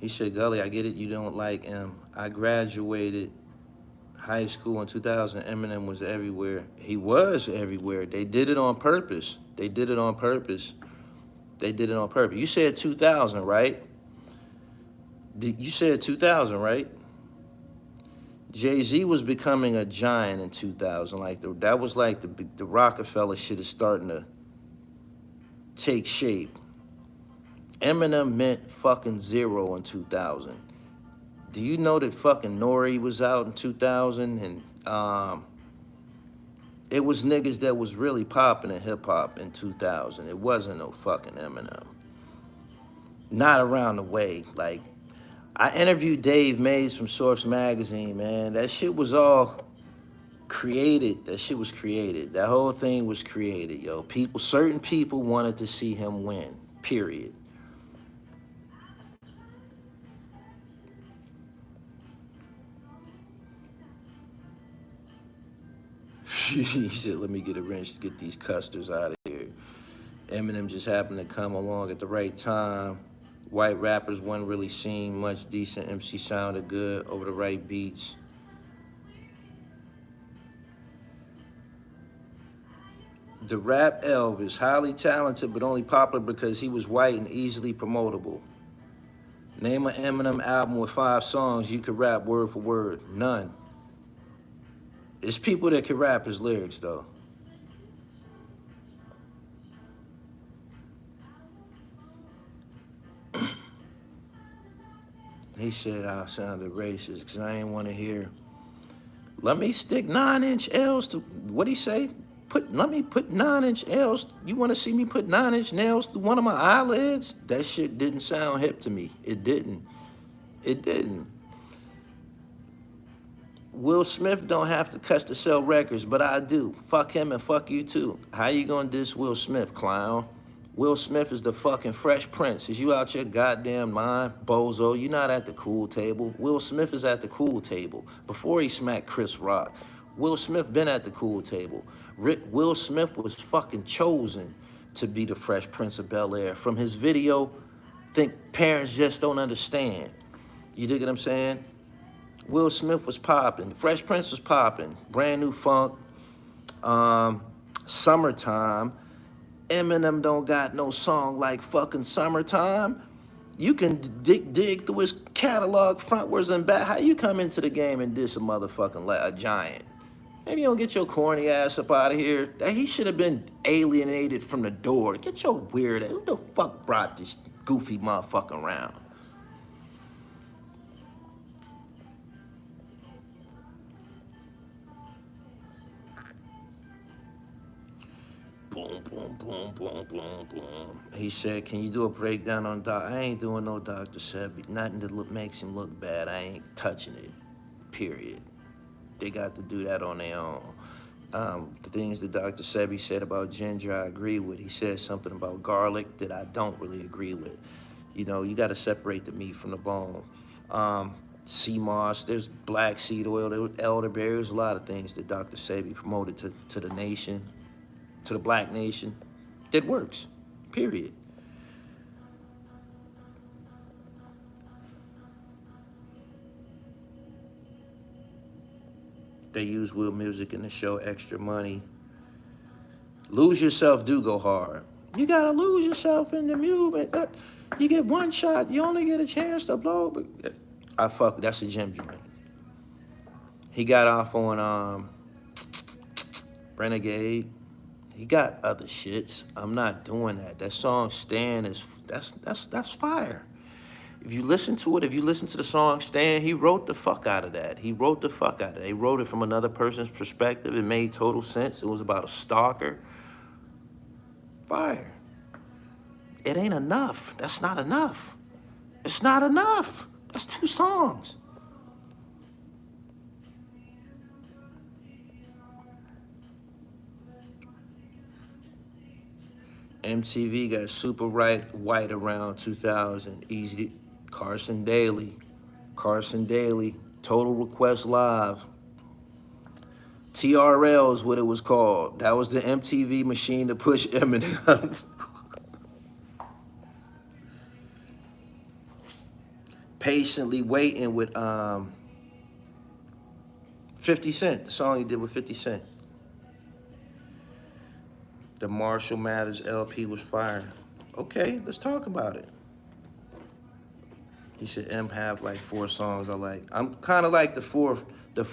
He said, Gully, I get it, you don't like him. I graduated high school in 2000. Eminem was everywhere. He was everywhere. They did it on purpose. They did it on purpose. They did it on purpose. You said 2000, right? You said 2000, right? Jay-Z was becoming a giant in 2000. Like that was like the Rockefeller shit is starting to take shape. Eminem meant fucking zero in 2000. Do you know that fucking Nori was out in 2000? And it was niggas that was really popping in hip-hop in 2000. It wasn't no fucking Eminem. Not around the way. Like, I interviewed Dave Mays from Source Magazine, man. That shit was all created. That shit was created. That whole thing was created, yo. Certain people wanted to see him win, period. He said, let me get a wrench to get these custards out of here. Eminem just happened to come along at the right time. White rappers wasn't really seen much. Decent MC sounded good over the right beats. The rap Elvis, highly talented but only popular because he was white and easily promotable. Name an Eminem album with 5 songs you could rap word for word. None. It's people that can rap his lyrics, though. He said I sounded racist because I ain't want to hear. Let me stick 9-inch L's to, what'd he say? Let me put 9-inch L's. You want to see me put 9-inch nails through one of my eyelids? That shit didn't sound hip to me. It didn't. It didn't. Will Smith don't have to cuss to sell records, but I do. Fuck him and fuck you too. How you gonna diss Will Smith, clown? Will Smith is the fucking Fresh Prince. Is you out your goddamn mind, bozo? You not at the cool table. Will Smith is at the cool table. Before he smacked Chris Rock, Will Smith been at the cool table. Will Smith was fucking chosen to be the Fresh Prince of Bel-Air. From his video, think parents just don't understand. You dig what I'm saying? Will Smith was popping. The Fresh Prince was popping. Brand New Funk. Summertime. Eminem don't got no song like fucking Summertime. You can dig through his catalog frontwards and back. How you come into the game and diss a motherfucking a giant? Maybe you don't get your corny ass up out of here. He should have been alienated from the door. Get your weird ass. Who the fuck brought this goofy motherfucker around? Boom, boom, boom, boom, boom, boom. He said, can you do a breakdown on Doc? I ain't doing no Dr. Sebi. Nothing that makes him look bad. I ain't touching it, period. They got to do that on their own. The things that Dr. Sebi said about ginger, I agree with. He said something about garlic that I don't really agree with. You know, you got to separate the meat from the bone. Sea moss, there's black seed oil, there was elderberry, there's a lot of things that Dr. Sebi promoted to the nation, to the black nation, that works, period. They use Will Music in the show Extra Money. Lose Yourself do go hard. You gotta lose yourself in the movement. You get one shot, you only get a chance to blow. But that's a gym joint. He got off on Renegade. He got other shits. I'm not doing that. That song Stan is that's fire. If you listen to it, if you listen to the song Stan, he wrote the fuck out of that. He wrote the fuck out of it. He wrote it from another person's perspective. It made total sense. It was about a stalker. Fire. It ain't enough. That's not enough. It's not enough. That's 2 songs. MTV got super white around 2000. Easy. Carson Daly, Total Request Live. TRL is what it was called. That was the MTV machine to push Eminem. Patiently Waiting with 50 Cent, the song he did with 50 Cent. The Marshall Mathers LP was fire. Okay, let's talk about it. He said M have like 4 songs I like. I'm kind of like the 4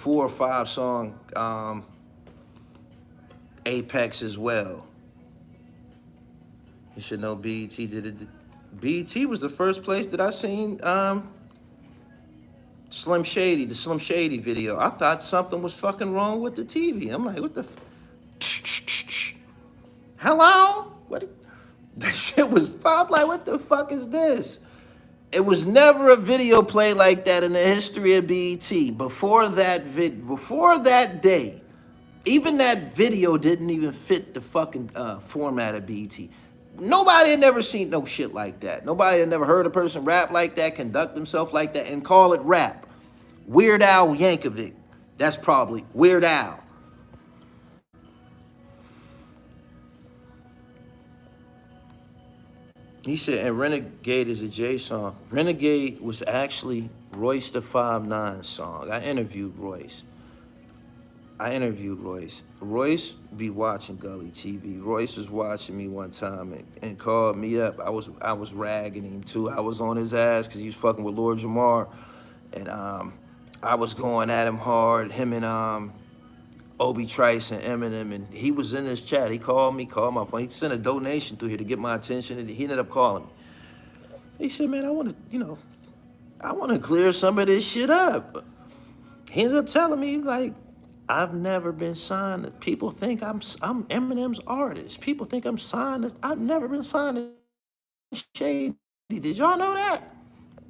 or 5 song Apex as well. He said no, BET did it. BET was the first place that I seen Slim Shady, the Slim Shady video. I thought something was fucking wrong with the TV. I'm like, what the hello? What? That shit was pop. Like, what the fuck is this? It was never a video play like that in the history of BET. Before that day, even that video didn't even fit the fucking format of BET. Nobody had never seen no shit like that. Nobody had never heard a person rap like that, conduct himself like that, and call it rap. Weird Al Yankovic. That's probably Weird Al. He said, and Renegade is a J song. Renegade was actually Royce the 5'9" song. I interviewed Royce. Royce be watching Gully TV. Royce was watching me one time and called me up. I was ragging him too. I was on his ass because he was fucking with Lord Jamar. And I was going at him hard. Him and Obi Trice and Eminem, and he was in this chat. He called my phone. He sent a donation through here to get my attention, and he ended up calling me. He said, man, I want to clear some of this shit up. He ended up telling me, like, I've never been signed. People think I'm Eminem's artist. People think I'm signed. I've never been signed to Shady. Did y'all know that?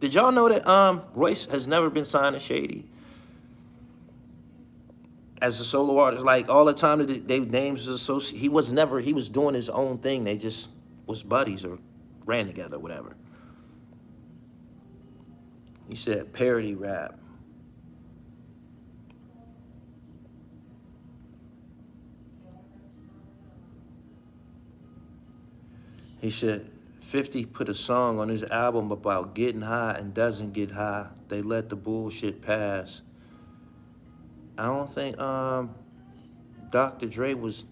Did y'all know that Royce has never been signed to Shady? As a solo artist, like all the time that they names was associated, he was doing his own thing. They just was buddies or ran together, whatever. He said parody rap. He said 50 put a song on his album about getting high and doesn't get high. They let the bullshit pass. I don't think Dr. Dre was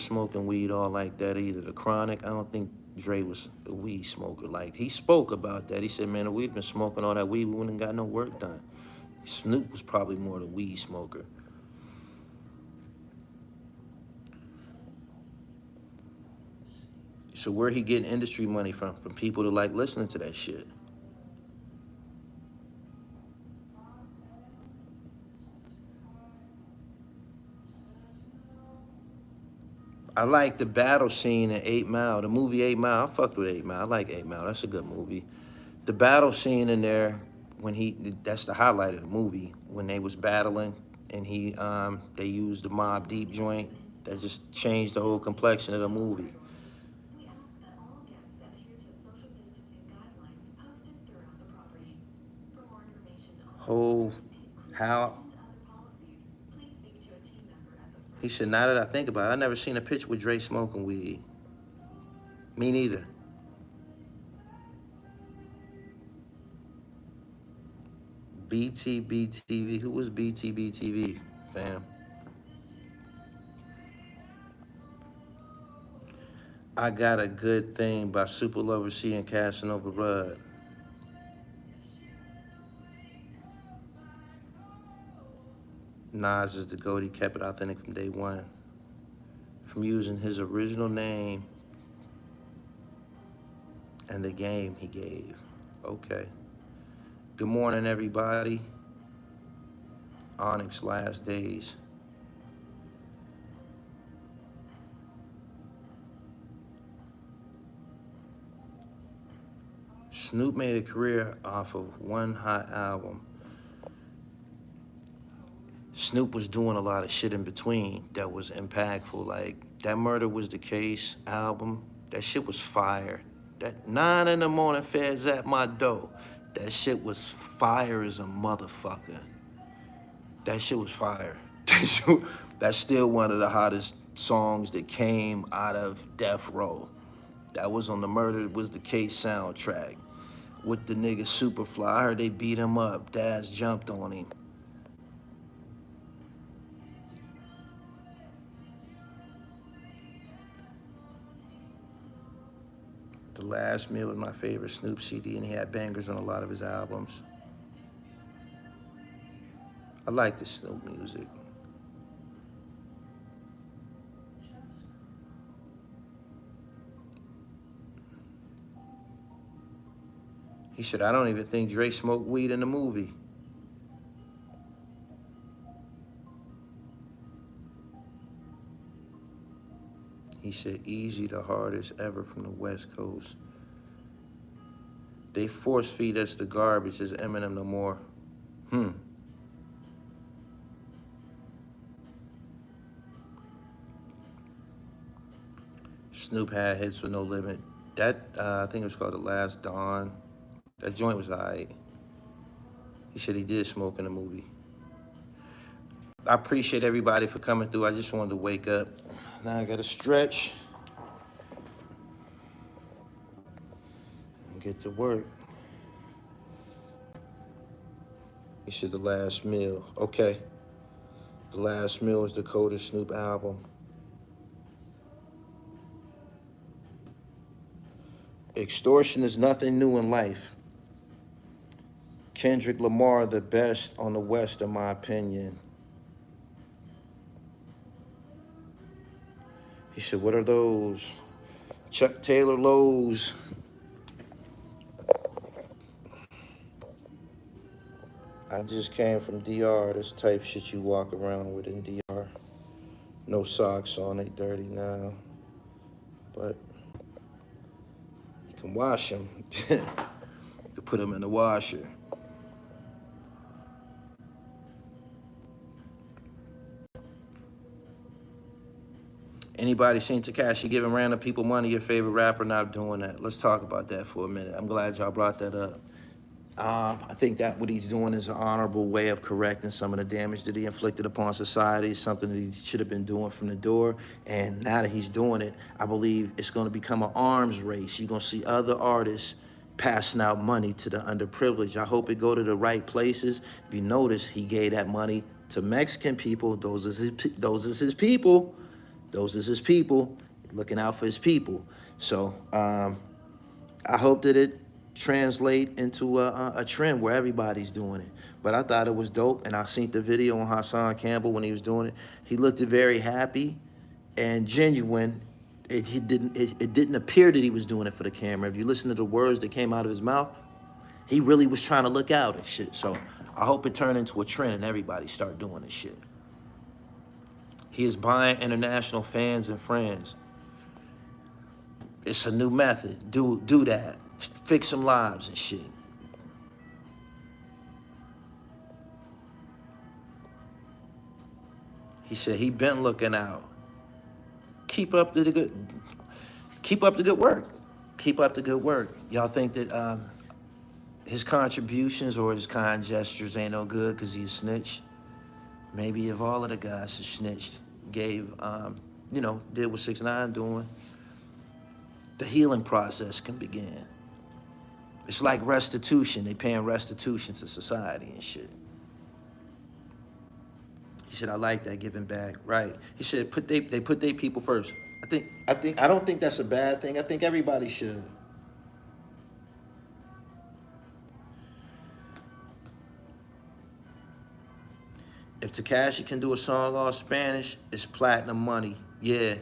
smoking weed all like that either. The Chronic, I don't think Dre was a weed smoker. Like, he spoke about that. He said, man, we've been smoking all that weed, we wouldn't got no work done. Snoop was probably more the weed smoker. So where he getting industry money from? From people that like listening to that shit. I like the battle scene in 8 Mile, the movie 8 Mile. I fucked with 8 Mile. I like 8 Mile. That's a good movie. The battle scene in there, that's the highlight of the movie, when they was battling and they used the Mobb Deep joint. That just changed the whole complexion of the movie. How? He said, now that I think about it, I never seen a picture with Dre smoking weed. Me neither. BTBTV. Who was BTBTV, fam? I Got a Good Thing by Super Lover C and Casanova Rudd. Nas is the GOAT. He kept it authentic from day one. From using his original name and the game he gave. Okay. Good morning, everybody. Onyx Last Days. Snoop made a career off of one hot album. Snoop was doing a lot of shit in between that was impactful. Like, that Murder Was the Case album, that shit was fire. That 9 in the morning feds at my door, that shit was fire as a motherfucker. That shit was fire. That's still one of the hottest songs that came out of THRU. That was on the Murder Was the Case soundtrack with the nigga Superfly. I heard they beat him up. Daz jumped on him. The Last Meal was my favorite Snoop CD, and he had bangers on a lot of his albums. I like the Snoop music. He said, I don't even think Dre smoked weed in the movie. He said, easy, the hardest ever from the West Coast. They force feed us the garbage. Is Eminem no more? Snoop had hits with no limit. That, I think it was called The Last Dawn. That joint was all right. He said he did smoke in the movie. I appreciate everybody for coming through. I just wanted to wake up. Now I gotta stretch and get to work. He said The Last Meal. Okay. The Last Meal is the coldest Snoop album. Extortion is nothing new in life. Kendrick Lamar, the best on the West, in my opinion. He said, what are those? Chuck Taylor Lowe's. I just came from DR. This type shit you walk around with in DR. No socks on, they dirty now. But you can wash them. You can put them in the washer. Anybody seen Tekashi giving random people money, your favorite rapper not doing that? Let's talk about that for a minute. I'm glad y'all brought that up. I think that what he's doing is an honorable way of correcting some of the damage that he inflicted upon society, something that he should have been doing from the door. And now that he's doing it, I believe it's gonna become an arms race. You're gonna see other artists passing out money to the underprivileged. I hope it go to the right places. If you notice, he gave that money to Mexican people. Those is his people. Those is his people, looking out for his people. So I hope that it translate into a trend where everybody's doing it. But I thought it was dope, and I seen the video on Hassan Campbell when he was doing it. He looked very happy and genuine, It didn't appear that he was doing it for the camera. If you listen to the words that came out of his mouth, he really was trying to look out and shit. So I hope it turned into a trend and everybody start doing this shit. He is buying international fans and friends. It's a new method. Do that. Fix some lives and shit. He said he been looking out. Keep up the good work. Keep up the good work. Y'all think that his contributions or his kind gestures ain't no good because he's a snitch? Maybe if all of the guys who snitched gave, did what 6ix9ine doing, the healing process can begin. It's like restitution. They paying restitution to society and shit. He said, I like that, giving back. Right. He said, they put their people first. I don't think that's a bad thing. I think everybody should. If Tekashi can do a song all Spanish, it's platinum money. Yeah.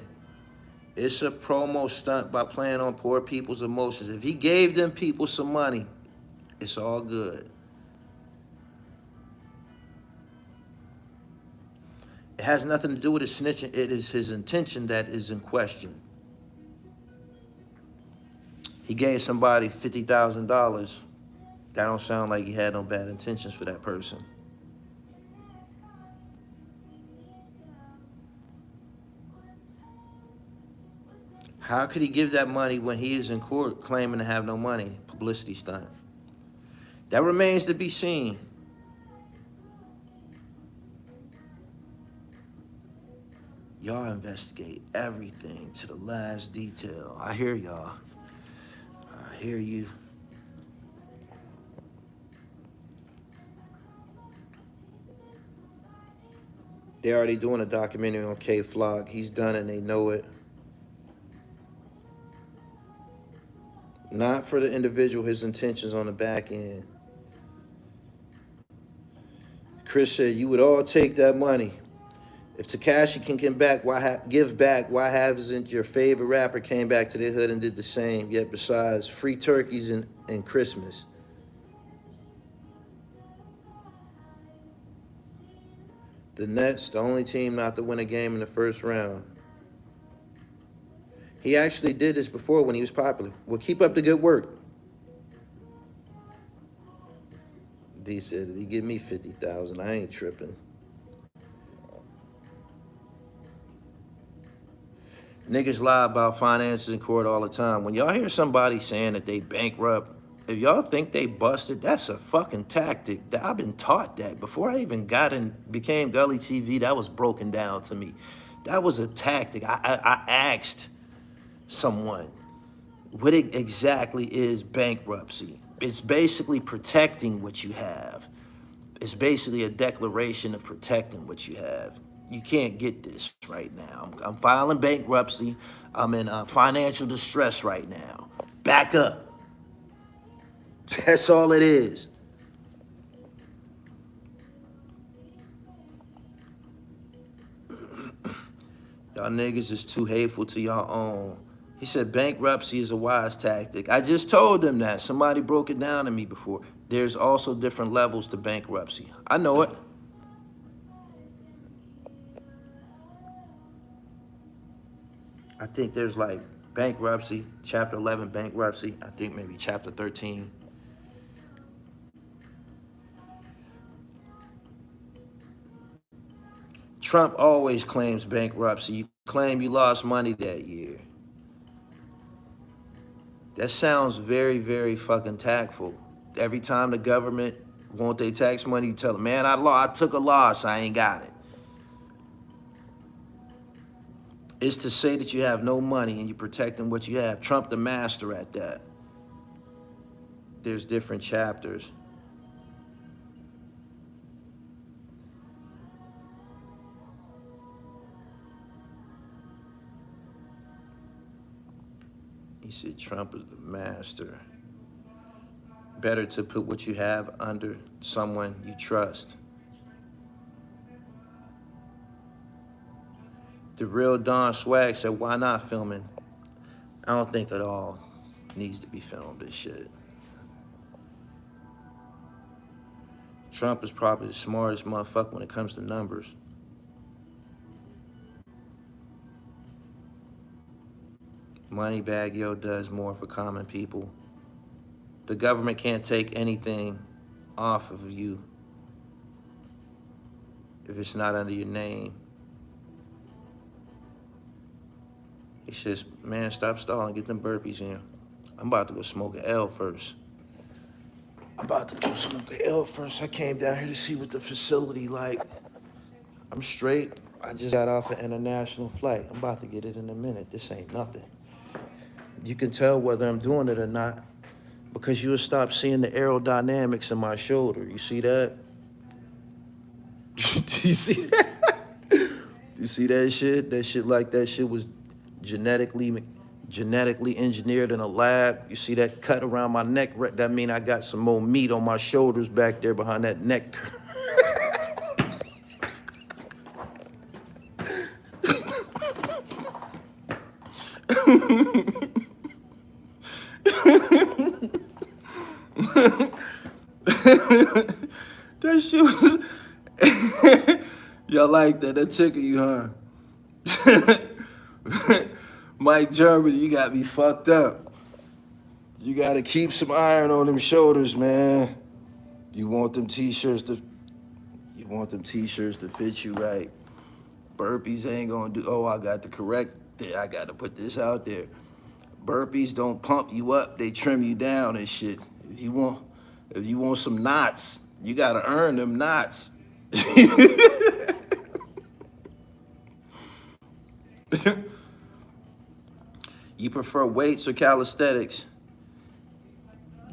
It's a promo stunt by playing on poor people's emotions. If he gave them people some money, it's all good. It has nothing to do with his snitching. It is his intention that is in question. He gave somebody $50,000. That don't sound like he had no bad intentions for that person. How could he give that money when he is in court claiming to have no money? Publicity stunt. That remains to be seen. Y'all investigate everything to the last detail. I hear y'all. I hear you. They're already doing a documentary on K-Flock. He's done it and they know it. Not for the individual, his intentions on the back end. Chris said, you would all take that money. If Tekashi can give back, why hasn't your favorite rapper came back to the hood and did the same? Yet besides free turkeys and Christmas. The Nets, the only team not to win a game in the first round. He actually did this before when he was popular. Well, keep up the good work. D said, if he give me 50,000, I ain't tripping. Niggas lie about finances in court all the time. When y'all hear somebody saying that they bankrupt, if y'all think they busted, that's a fucking tactic. I've been taught that. Before I even became Gully TV, that was broken down to me. That was a tactic. I asked someone, what exactly is bankruptcy? It's basically protecting what you have. It's basically a declaration of protecting what you have. You can't get this right now. I'm filing bankruptcy. I'm in financial distress right now. Back up. That's all it is. Y'all niggas is too hateful to y'all own. He said bankruptcy is a wise tactic. I just told them that. Somebody broke it down to me before. There's also different levels to bankruptcy. I know it. I think there's like bankruptcy, chapter 11 bankruptcy. I think maybe chapter 13. Trump always claims bankruptcy. You claim you lost money that year. That sounds very, very fucking tactful. Every time the government want their tax money, you tell them, man, I took a loss, I ain't got it. It's to say that you have no money and you're protecting what you have. Trump the master at that. There's different chapters. He said Trump is the master. Better to put what you have under someone you trust. The real Don Swag said, why not filming? I don't think it all needs to be filmed and shit. Trump is probably the smartest motherfucker when it comes to numbers. Moneybag Yo does more for common people. The government can't take anything off of you if it's not under your name. He says, man, stop stalling, get them burpees in. I'm about to go smoke an L first. I came down here to see what the facility like. I'm straight. I just got off an international flight. I'm about to get it in a minute. This ain't nothing. You can tell whether I'm doing it or not because you'll stop seeing the aerodynamics in my shoulder. You see that? Do you see that? You see that shit? That shit was genetically engineered in a lab. You see that cut around my neck? That mean I got some more meat on my shoulders back there behind that neck. That shit was... Y'all like that? That tickle you, huh? Mike Germany, you got me fucked up. You gotta keep some iron on them shoulders, man. You want them t-shirts to fit you right. Burpees ain't gonna do. Oh, I got to correct it. I gotta put this out there. Burpees don't pump you up, they trim you down and shit. If you want some knots, you gotta earn them knots. You prefer weights or calisthenics?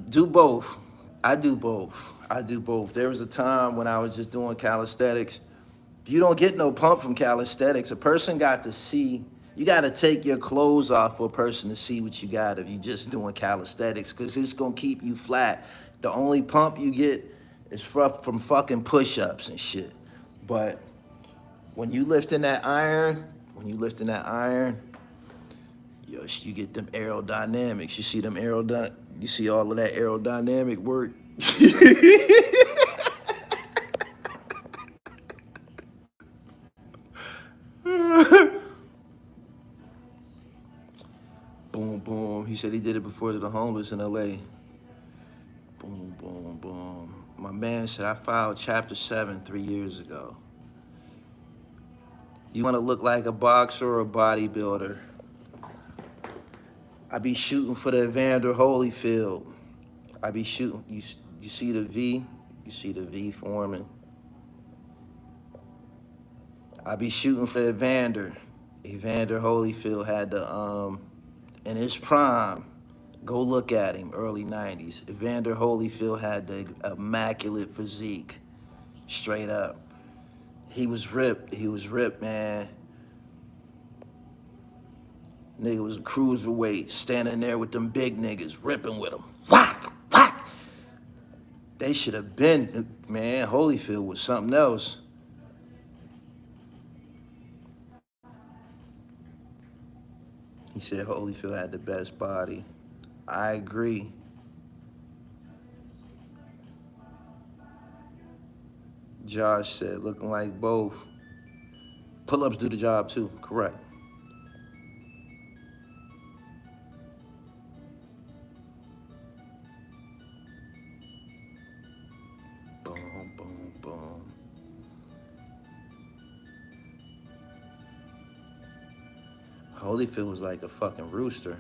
Do both. I do both. There was a time when I was just doing calisthenics. You don't get no pump from calisthenics. A person got to see. You got to take your clothes off for a person to see what you got if you just doing calisthenics, because it's going to keep you flat. The only pump you get is from fucking push-ups and shit. But when you lifting that iron, yo, you get them aerodynamics. You see them you see all of that aerodynamic work. Boom, boom. He said he did it before to the homeless in LA. Boom, boom, boom. My man said, I filed Chapter 7 3 years ago. You want to look like a boxer or a bodybuilder? I be shooting for the Evander Holyfield. I be shooting. You see the V? You see the V forming? I be shooting for Evander. Evander Holyfield had the, in his prime, go look at him, early 90s. Evander Holyfield had the immaculate physique, straight up. He was ripped, man. Nigga was a cruiserweight, standing there with them big niggas, ripping with them. Whack, whack. They should have been, man, Holyfield was something else. He said Holyfield had the best body. I agree. Josh said, looking like both. Pull-ups do the job too, correct. Boom, boom, boom. Holyfield was like a fucking rooster.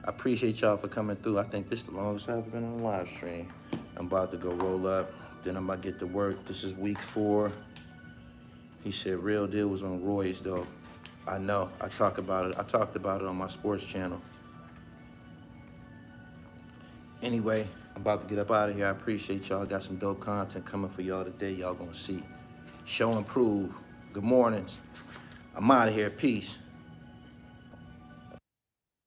I appreciate y'all for coming through. I think this is the longest I've been on a live stream. I'm about to go roll up. Then I'm about to get to work. This is week 4. He said Real Deal was on Roy's though. I know. I talked about it on my sports channel. Anyway, I'm about to get up out of here. I appreciate y'all. Got some dope content coming for y'all today. Y'all gonna see. Show and prove. Good mornings. I'm out of here. Peace.